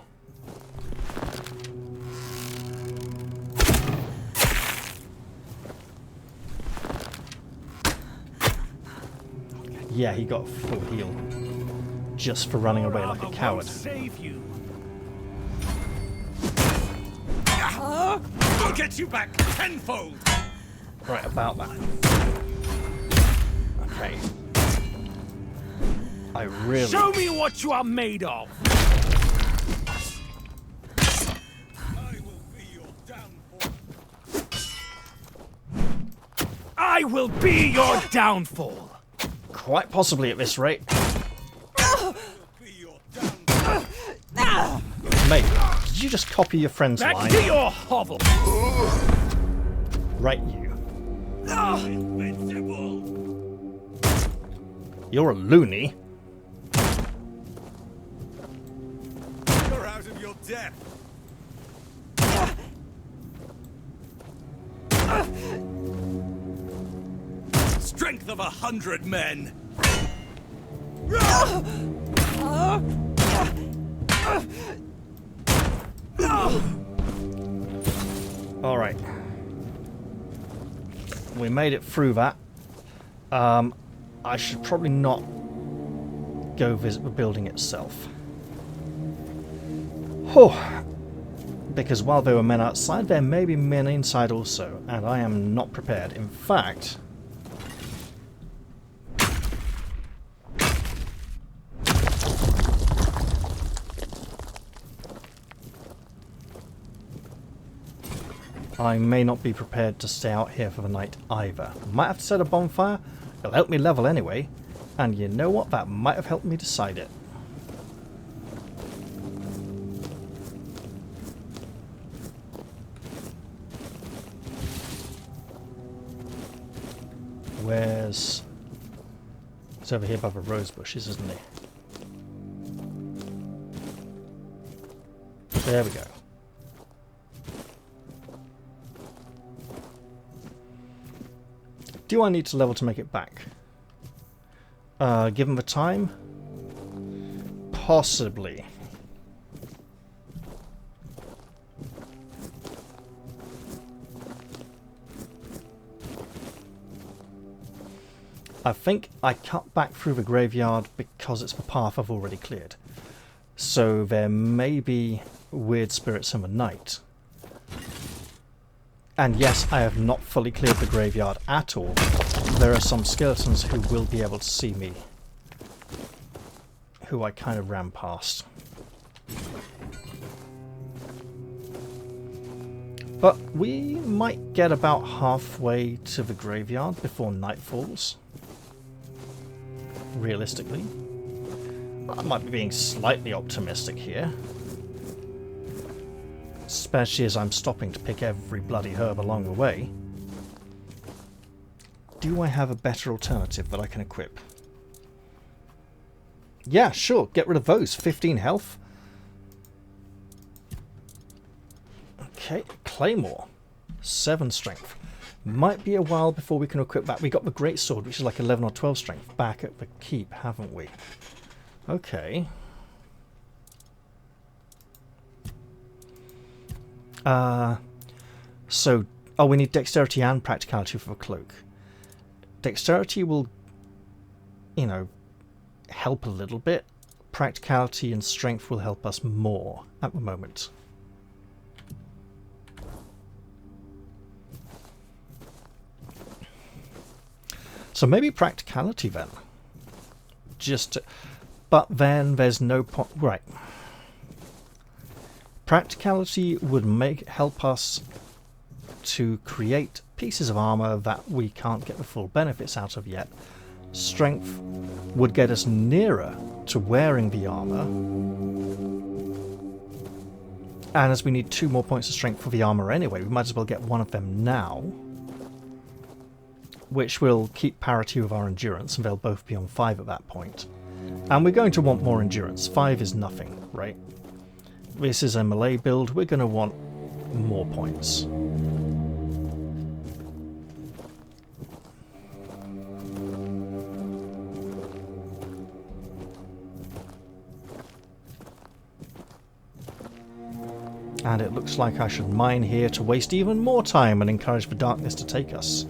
[SPEAKER 1] Yeah, he got full heal. Just for running away like a coward.
[SPEAKER 6] Save you. I'll get you back tenfold.
[SPEAKER 1] Right about that. Okay. I really...
[SPEAKER 6] Show me what you are made of. I will be your downfall.
[SPEAKER 1] Quite possibly at this rate. Mate, did you just copy your friend's
[SPEAKER 6] Back
[SPEAKER 1] line?
[SPEAKER 6] to your hovel.
[SPEAKER 1] Right, you. You're a loony.
[SPEAKER 6] You're out of your depth. Strength of 100 men.
[SPEAKER 1] Alright. We made it through that. I should probably not go visit the building itself. Oh, because while there were men outside, there may be men inside also, and I am not prepared. In fact... I may not be prepared to stay out here for the night either. Might have to set a bonfire. It'll help me level anyway. And you know what? That might have helped me decide it. Where's... He's over here by the rose bushes, isn't he? There we go. Do I need to level to make it back? Given the time? Possibly. I think I cut back through the graveyard because it's the path I've already cleared. So there may be weird spirits in the night. And yes, I have not fully cleared the graveyard at all. There are some skeletons who will be able to see me, who I kind of ran past. But we might get about halfway to the graveyard before night falls. Realistically. I might be being slightly optimistic here. Especially as I'm stopping to pick every bloody herb along the way. Do I have a better alternative that I can equip? Yeah, sure, get rid of those. 15 health. Okay, Claymore. 7 strength. Might be a while before we can equip that. We got the Great Sword, which is like 11 or 12 strength, back at the keep, haven't we? Okay. So, oh, we need dexterity and practicality for the cloak. Dexterity will, you know, help a little bit. Practicality and strength will help us more at the moment. So maybe practicality then. But then there's no point. Right. Practicality would help us to create pieces of armor that we can't get the full benefits out of yet. Strength would get us nearer to wearing the armor. And as we need 2 more points of strength for the armor anyway, we might as well get one of them now. Which will keep parity with our endurance, and they'll both be on 5 at that point. And we're going to want more endurance. 5 is nothing, right? This is a melee build. We're going to want more points. And it looks like I should mine here to waste even more time and encourage the darkness to take us.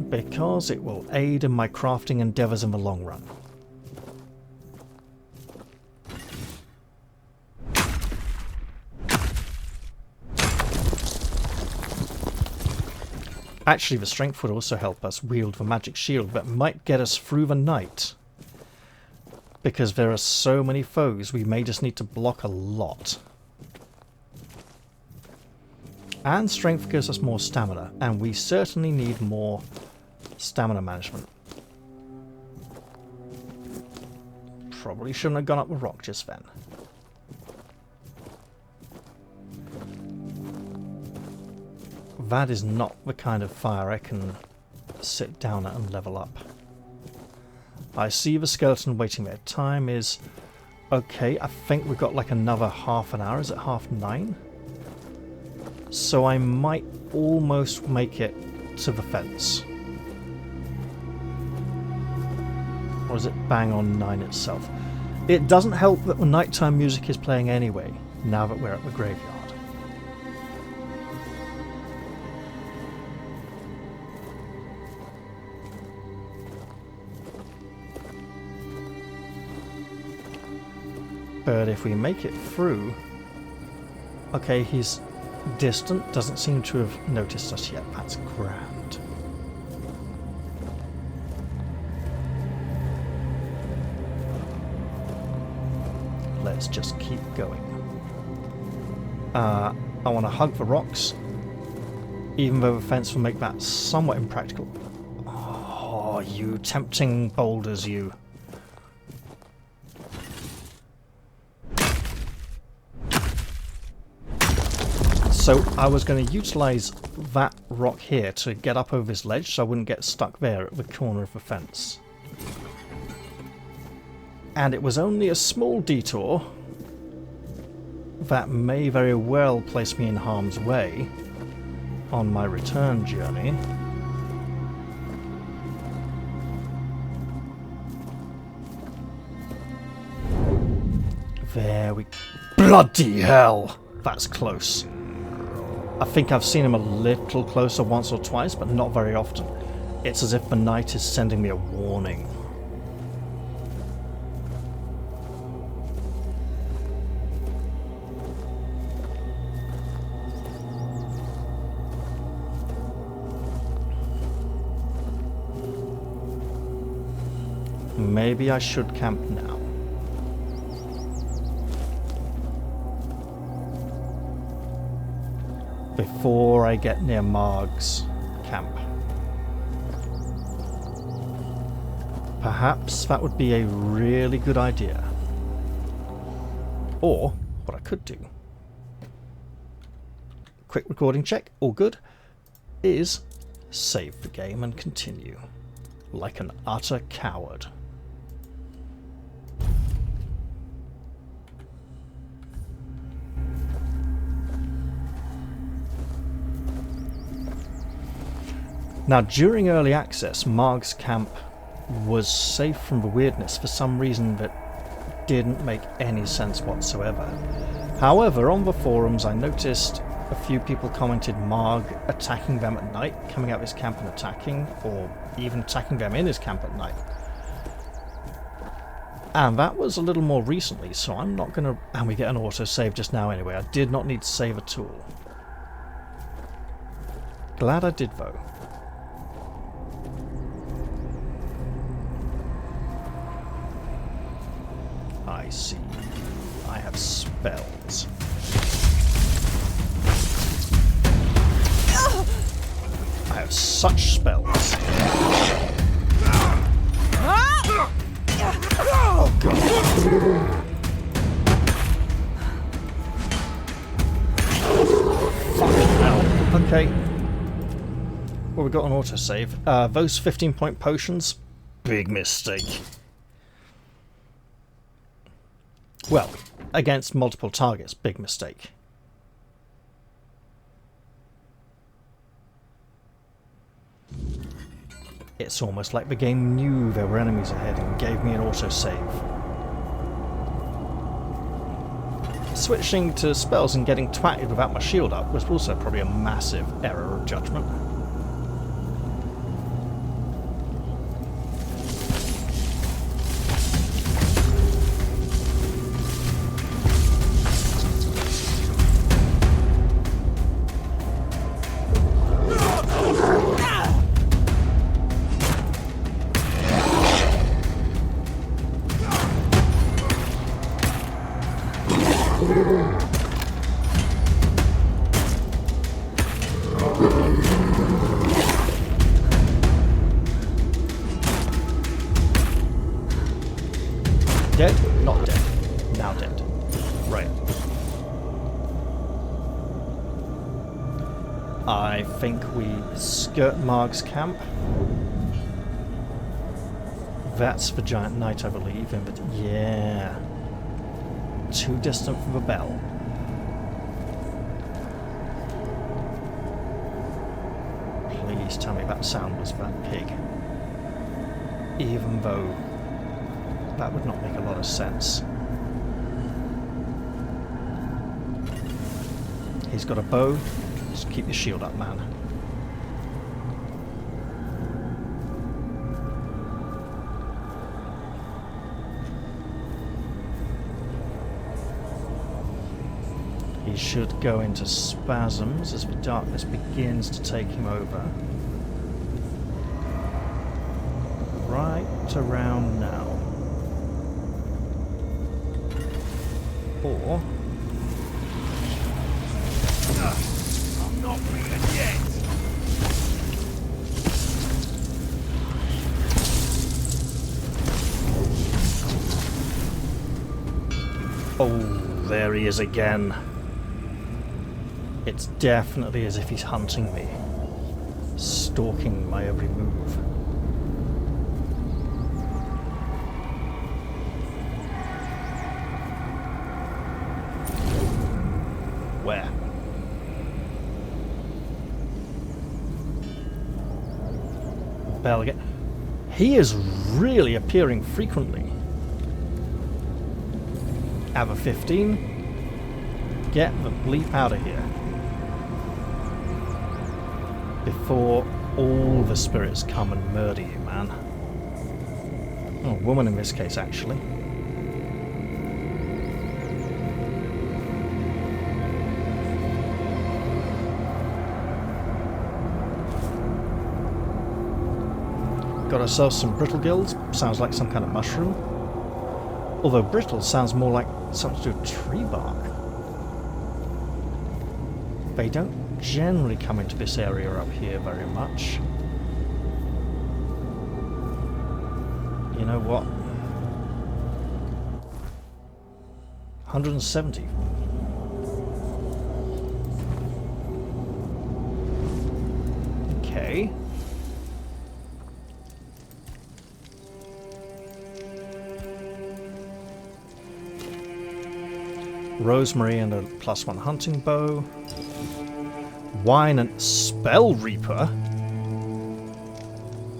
[SPEAKER 1] Because it will aid in my crafting endeavours in the long run. Actually, the strength would also help us wield the magic shield that might get us through the night. Because there are so many foes, we may just need to block a lot. And strength gives us more stamina, and we certainly need more stamina management. Probably shouldn't have gone up the rock just then. That is not the kind of fire I can sit down at and level up. I see the skeleton waiting there. Time is... okay, I think we've got like another half an hour. Is it 9:30? So I might almost make it to the fence. Or is it bang on 9 itself? It doesn't help that the nighttime music is playing anyway, now that we're at the graveyard. But if we make it through... okay, he's distant, doesn't seem to have noticed us yet. That's grand. Let's just keep going. I want to hug the rocks, even though the fence will make that somewhat impractical. Oh, you tempting boulders, you. So I was going to utilise that rock here to get up over this ledge so I wouldn't get stuck there at the corner of the fence. And it was only a small detour that may very well place me in harm's way on my return journey. There we... bloody hell! That's close. I think I've seen him a little closer once or twice, but not very often. It's as if the night is sending me a warning. Maybe I should camp now. Before I get near Marg's camp. Perhaps that would be a really good idea. Or, what I could do, quick recording check, all good, is save the game and continue, like an utter coward. Now, during early access, Marg's camp was safe from the weirdness for some reason that didn't make any sense whatsoever. However, on the forums I noticed a few people commented Marg attacking them at night, coming out of his camp and attacking, or even attacking them in his camp at night. And that was a little more recently, so I'm not going to... and we get an autosave just now anyway. I did not need to save at all. Glad I did, though. I see. I have spells. have such spells. Oh god. Fucking hell. Okay. Well, we got an autosave. Those 15-point potions, big mistake. Well, against multiple targets, big mistake. It's almost like the game knew there were enemies ahead and gave me an autosave. Switching to spells and getting twatted without my shield up was also probably a massive error of judgment. Dead? Not dead. Now dead. Right. I think we skirt Marg's camp. That's the giant knight, I believe. But yeah. Too distant from the bell. Please tell me that sound was that pig. Even though that would not make a lot of sense. He's got a bow. Just keep your shield up, man. He should go into spasms as the darkness begins to take him over. Right around now. Or...
[SPEAKER 6] I'm not beaten yet!
[SPEAKER 1] oh, there he is again. It's definitely as if he's hunting me. Stalking my every move. Where? Bell again. He is really appearing frequently. Have a 15. Get the bleep out of here. Before all the spirits come and murder you, man. Oh, woman in this case, actually. Got ourselves some brittle gills. Sounds like some kind of mushroom. Although brittle sounds more like something to do with tree bark. They don't generally come into this area up here very much. You know what? 170. Okay. Rosemary and a +1 hunting bow. Wine and Spell Reaper?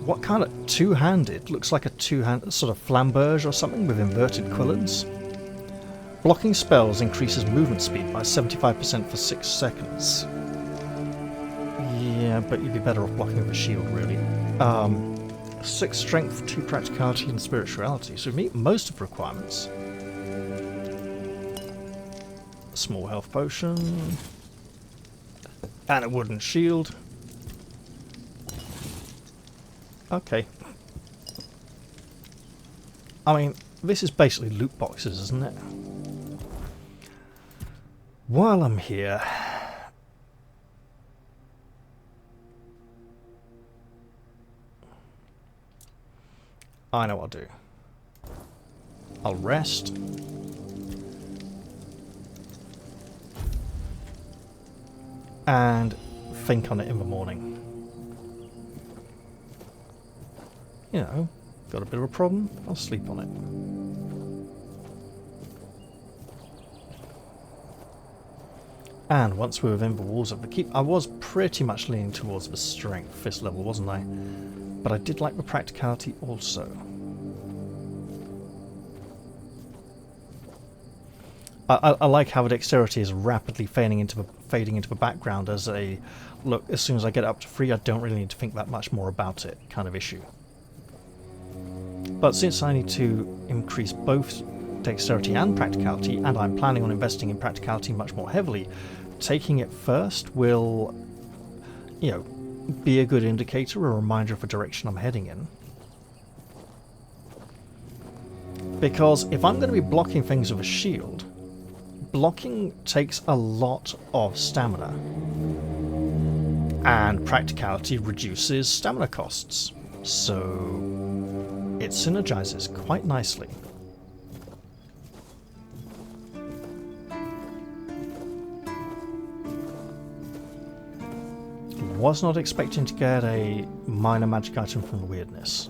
[SPEAKER 1] What kind of two-handed? Looks like a two-handed sort of flamberge or something with inverted quillons. Blocking spells increases movement speed by 75% for 6 seconds. Yeah, but you'd be better off blocking with a shield, really. 6 strength, 2 practicality and spirituality, so we meet most of the requirements. Small health potion. And a wooden shield. Okay. I mean, this is basically loot boxes, isn't it? While I'm here... I know what I'll do. I'll rest. And think on it in the morning. You know, got a bit of a problem, I'll sleep on it. And once we're within the walls of the keep, I was pretty much leaning towards the strength this level, wasn't I? But I did like the practicality also. I like how the dexterity is rapidly fading into the background as a, look, as soon as I get up to 3, I don't really need to think that much more about it kind of issue. But since I need to increase both dexterity and practicality, and I'm planning on investing in practicality much more heavily, taking it first will, you know, be a good indicator, a reminder of the direction I'm heading in. Because if I'm going to be blocking things with a shield, blocking takes a lot of stamina, and practicality reduces stamina costs, so it synergizes quite nicely. Was not expecting to get a minor magic item from the weirdness.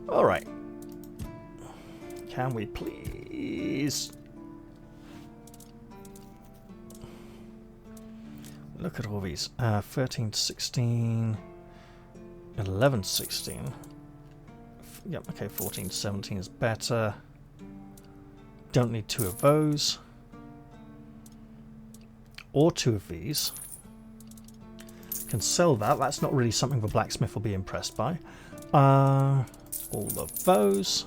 [SPEAKER 1] Alright. Can we please look at all these? 13 to 16, 11 to 16. Yep, okay, 14 to 17 is better. Don't need 2 of those. Or 2 of these. Can sell that. That's not really something the blacksmith will be impressed by. All of those.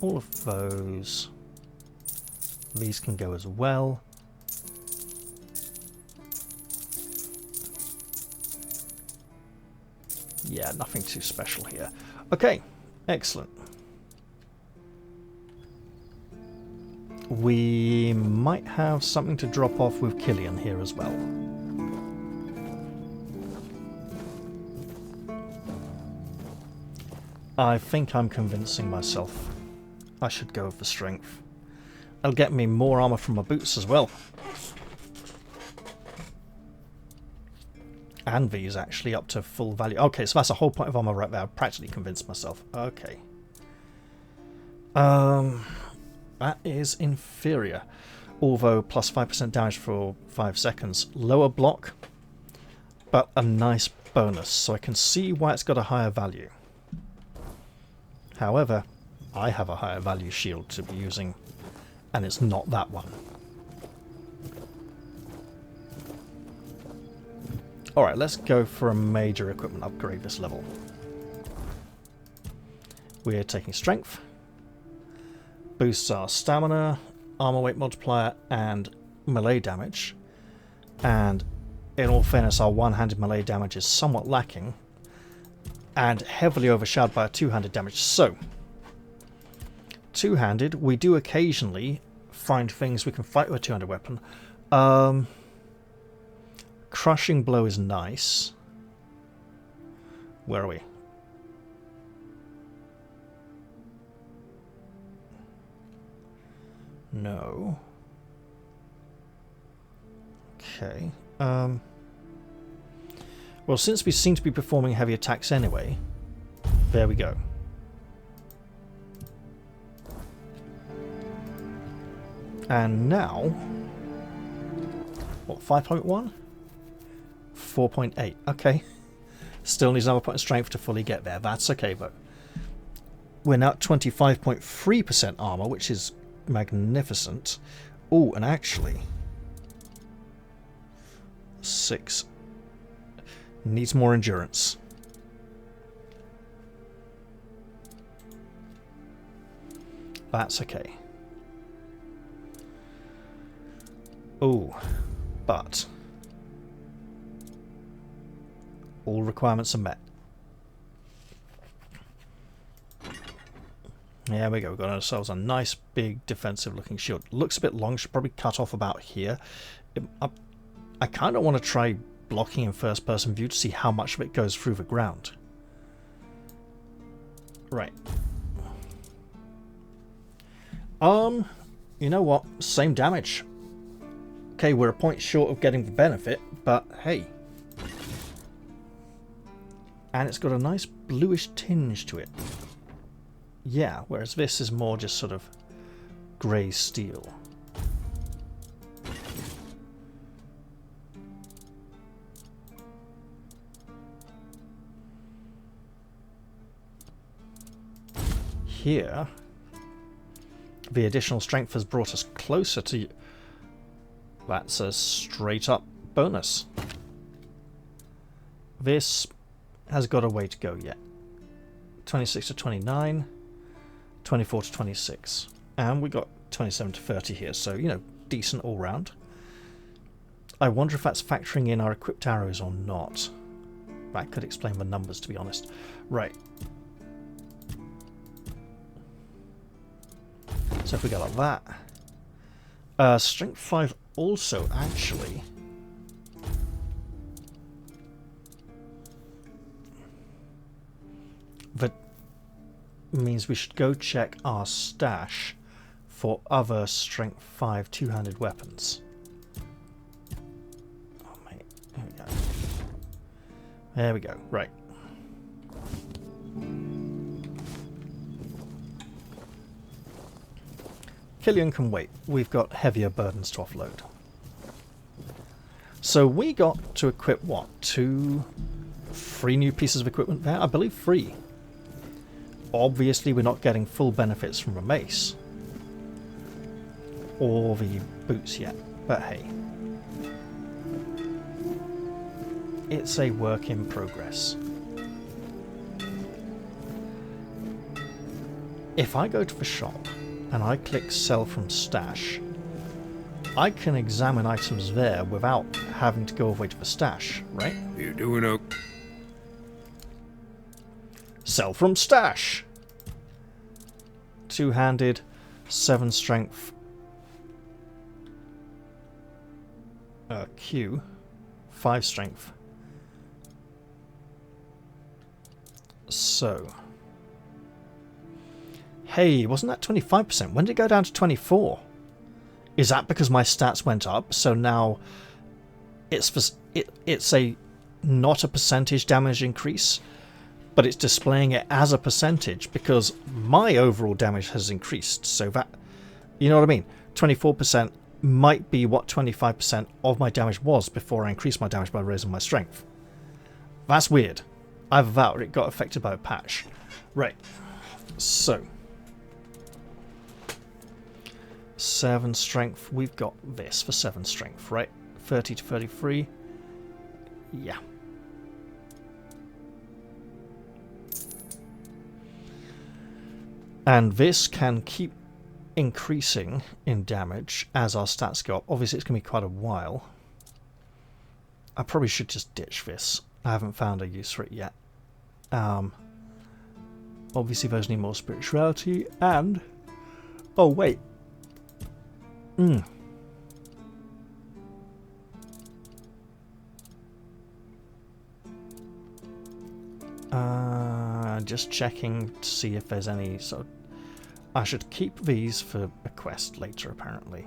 [SPEAKER 1] All of those. These can go as well. Yeah, nothing too special here. Okay, excellent. We might have something to drop off with Killian here as well. I think I'm convincing myself I should go with the strength. It'll get me more armor from my boots as well. And these actually up to full value. Okay, so that's a whole point of armor right there. I've practically convinced myself. Okay. That is inferior. Although plus 5% damage for 5 seconds. Lower block, but a nice bonus. So I can see why it's got a higher value. However, I have a higher value shield to be using, and it's not that one. Alright, let's go for a major equipment upgrade this level. We're taking strength. Boosts our stamina, armor weight multiplier, and melee damage. And in all fairness, our one-handed melee damage is somewhat lacking, and heavily overshadowed by our two-handed damage. So, two-handed, we do occasionally find things we can fight with a two-handed weapon. Crushing blow is nice. Where are we? No. Okay. Well, since we seem to be performing heavy attacks anyway, there we go. And now, what, 5.1? 4.8. Okay. Still needs another point of strength to fully get there. That's okay, though. We're now at 25.3% armor, which is magnificent. Oh, and actually, 6 needs more endurance. That's okay. Oh, but all requirements are met. There we go, we've got ourselves a nice big defensive looking shield. Looks a bit long, should probably cut off about here. I kind of want to try blocking in first person view to see how much of it goes through the ground. Right. You know what? Same damage. Okay, we're a point short of getting the benefit, but hey. And it's got a nice bluish tinge to it. Yeah, whereas this is more just sort of grey steel. Here, the additional strength has brought us closer to... That's a straight up bonus. This has got a way to go yet. 26 to 29, 24 to 26. And we got 27 to 30 here, so, you know, decent all round. I wonder if that's factoring in our equipped arrows or not. That could explain the numbers, to be honest. Right. So if we go like that. Strength 5 also, actually. That means we should go check our stash for other Strength 5 two-handed weapons. Oh, mate. There we go. There we go. Right. Killian can wait. We've got heavier burdens to offload. So we got to equip what? 3 new pieces of equipment there? I believe 3. Obviously we're not getting full benefits from the mace. Or the boots yet. But hey. It's a work in progress. If I go to the shop and I click sell from stash, I can examine items there without having to go all the way to the stash, right?
[SPEAKER 5] You doing okay?
[SPEAKER 1] Sell from stash! 2-handed, 7 strength. Q. 5 strength. So. Hey, wasn't that 25%? When did it go down to 24? Is that because my stats went up? So now it's a not a percentage damage increase, but it's displaying it as a percentage because my overall damage has increased. So that, you know what I mean? 24% might be what 25% of my damage was before I increased my damage by raising my strength. That's weird. Either that or it got affected by a patch. Right. So. 7 strength. We've got this for 7 strength, right? 30 to 33. Yeah. And this can keep increasing in damage as our stats go up. Obviously, it's going to be quite a while. I probably should just ditch this. I haven't found a use for it yet. Obviously, those need more spirituality and... Oh, wait. Just checking to see if there's any sort of... I should keep these for a quest later, apparently.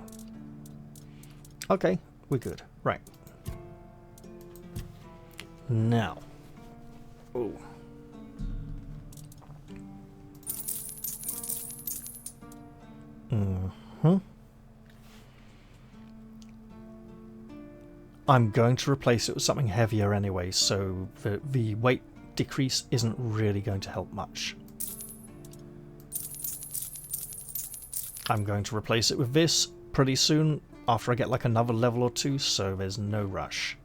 [SPEAKER 1] Okay, we're good. Right. Now. Oh. I'm going to replace it with something heavier anyway, so the weight decrease isn't really going to help much. I'm going to replace it with this pretty soon after I get like another level or 2, so there's no rush.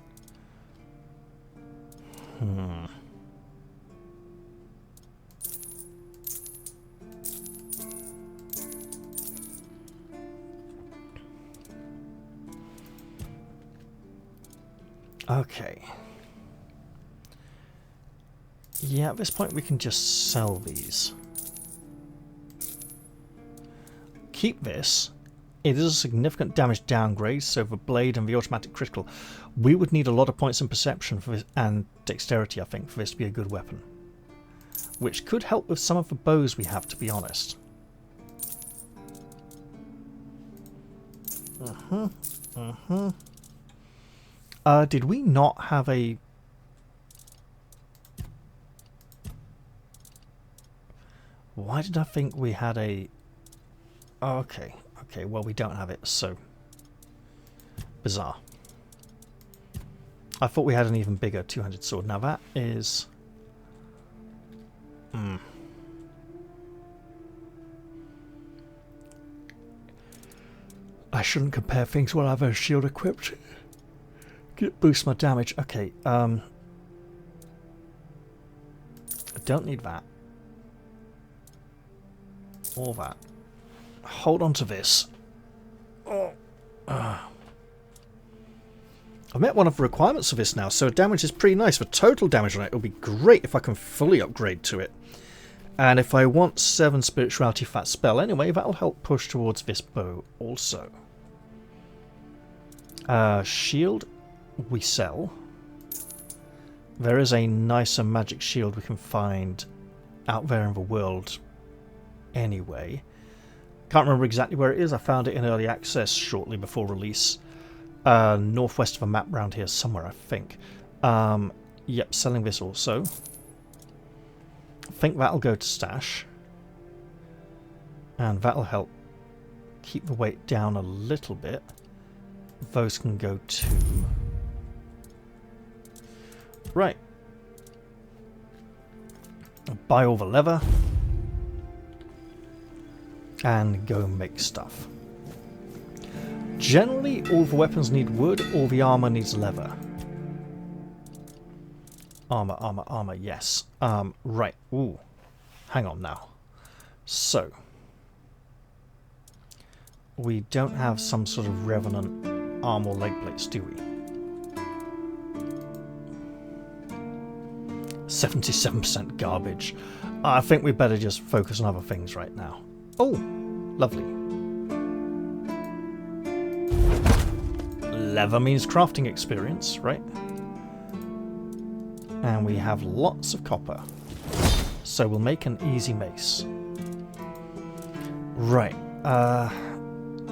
[SPEAKER 1] Okay. Yeah, at this point we can just sell these. Keep this. It is a significant damage downgrade, so the blade and the automatic critical. We would need a lot of points in perception for this, and dexterity, I think, for this to be a good weapon. which could help with some of the bows we have, to be honest. Did we not have a... Why did I think we had a... Oh, okay, okay, well we don't have it, so... Bizarre. I thought we had an even bigger two-handed sword. Now that is... I shouldn't compare things while I have a shield equipped. Boost my damage. Okay, I don't need that. Or that. Hold on to this. Oh. I've met one of the requirements of this now, so damage is pretty nice. For total damage on it, it'll be great if I can fully upgrade to it. And if I want 7 spirituality fat spell anyway, that'll help push towards this bow also. Shield, we sell. There is a nicer magic shield we can find out there in the world anyway. Can't remember exactly where it is. I found it in early access shortly before release. Northwest of a map round here somewhere, I think. Yep, selling this also. I think that'll go to stash. And that'll help keep the weight down a little bit. Those can go to... Right. Buy all the leather. And go make stuff. Generally, all the weapons need wood, all the armor needs leather. Armor, armor, armor, yes. Right. Ooh. Hang on now. So. We don't have some sort of revenant armor leg plates, do we? 77% garbage. I think we better just focus on other things right now. Oh, lovely. Leather means crafting experience, right? And we have lots of copper. So we'll make an easy mace. Right.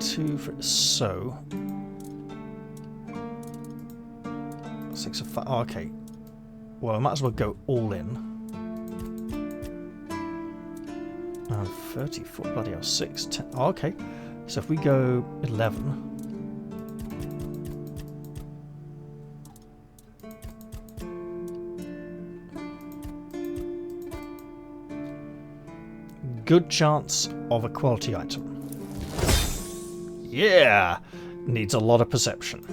[SPEAKER 1] 2 for... So... 6 of 5... Oh, okay. Well, I might as well go all in. 34, bloody hell, 6, 10... Oh, okay. So if we go 11... Good chance of a quality item. Yeah! Needs a lot of perception.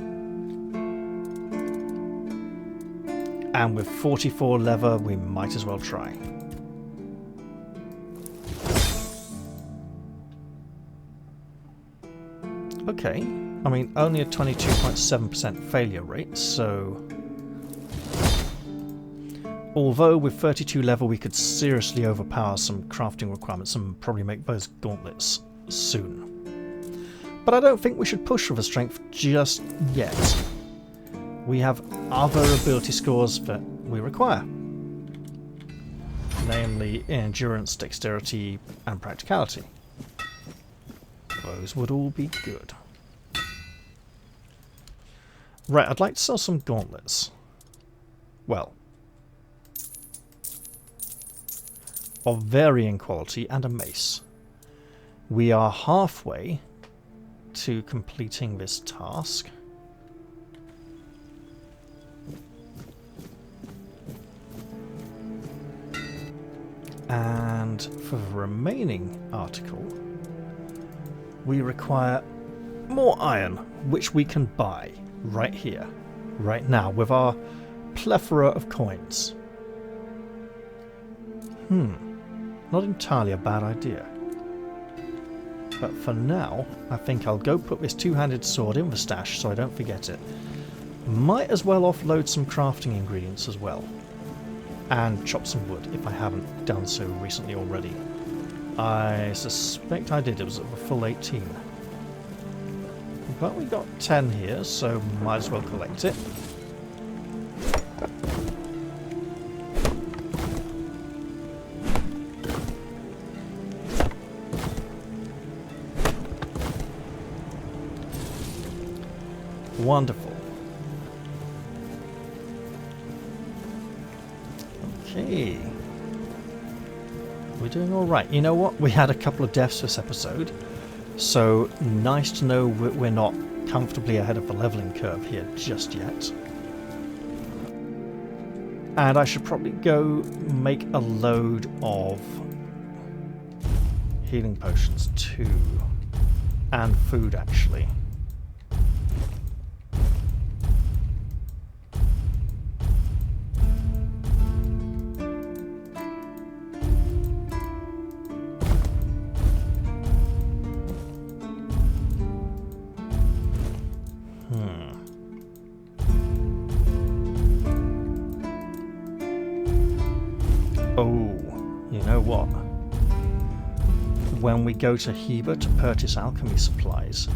[SPEAKER 1] And with 44 leather, we might as well try. Okay. I mean, only a 22.7% failure rate, so... Although with 32 level we could seriously overpower some crafting requirements and probably make those gauntlets soon. But I don't think we should push for the strength just yet. We have other ability scores that we require. Namely endurance, dexterity and practicality. Those would all be good. Right, I'd like to sell some gauntlets. Well, of varying quality and a mace. We are halfway to completing this task. And for the remaining article, we require more iron, which we can buy right here, right now, with our plethora of coins. Not entirely a bad idea. But for now, I think I'll go put this two-handed sword in the stash so I don't forget it. Might as well offload some crafting ingredients as well. And chop some wood if I haven't done so recently already. I suspect I did, it was at the full 18. But we got 10 here, so might as well collect it. Wonderful. Okay. We're doing alright. You know what? We had a couple of deaths this episode. So, nice to know we're not comfortably ahead of the leveling curve here just yet. And I should probably go make a load of healing potions too. And food, actually. When we go to Heber to purchase alchemy supplies,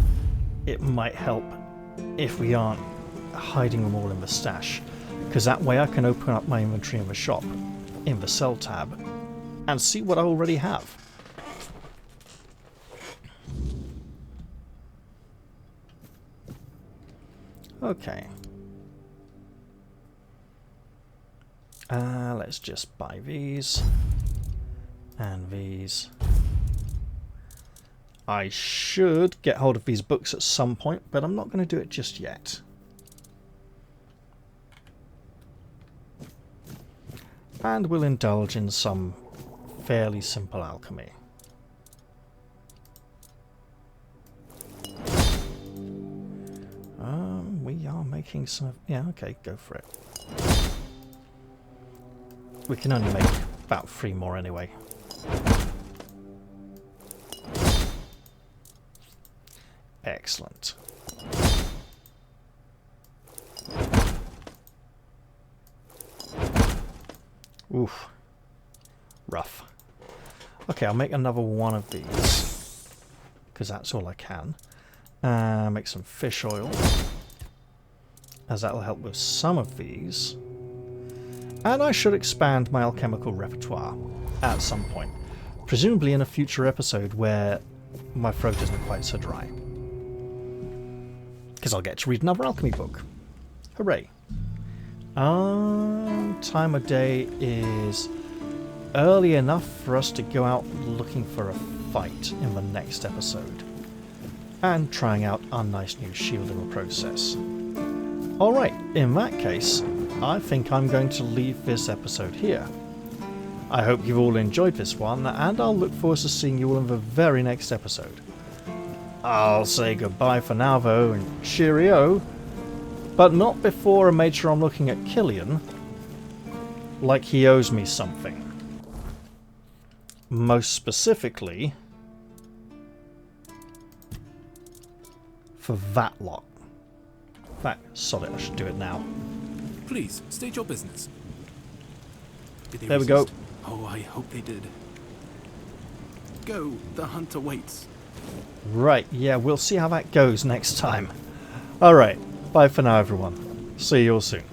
[SPEAKER 1] it might help if we aren't hiding them all in the stash, because that way I can open up my inventory in the shop, in the sell tab, and see what I already have. Okay. Let's just buy these and these. I should get hold of these books at some point, but I'm not going to do it just yet. And we'll indulge in some fairly simple alchemy. We are making some... Yeah, okay, go for it. We can only make about 3 more anyway. Excellent. Oof. Rough. Okay, I'll make another one of these, because that's all I can. Make some fish oil, as that will help with some of these. And I should expand my alchemical repertoire at some point. Presumably in a future episode where my throat isn't quite so dry. Because I'll get to read another alchemy book. Hooray. Time of day is early enough for us to go out looking for a fight in the next episode. And trying out our nice new shield in the process. Alright, in that case, I think I'm going to leave this episode here. I hope you've all enjoyed this one, and I'll look forward to seeing you all in the very next episode. I'll say goodbye for now though, and cheerio, but not before I made sure I'm looking at Killian like he owes me something. Most specifically, for that lot. In fact, sod it, I should do it now.
[SPEAKER 2] Please, state your business. Did they
[SPEAKER 1] There we go.
[SPEAKER 2] resist? Oh, I hope they did. Go, the hunt awaits.
[SPEAKER 1] Right, yeah, we'll see how that goes next time. Alright, bye for now everyone. See you all soon.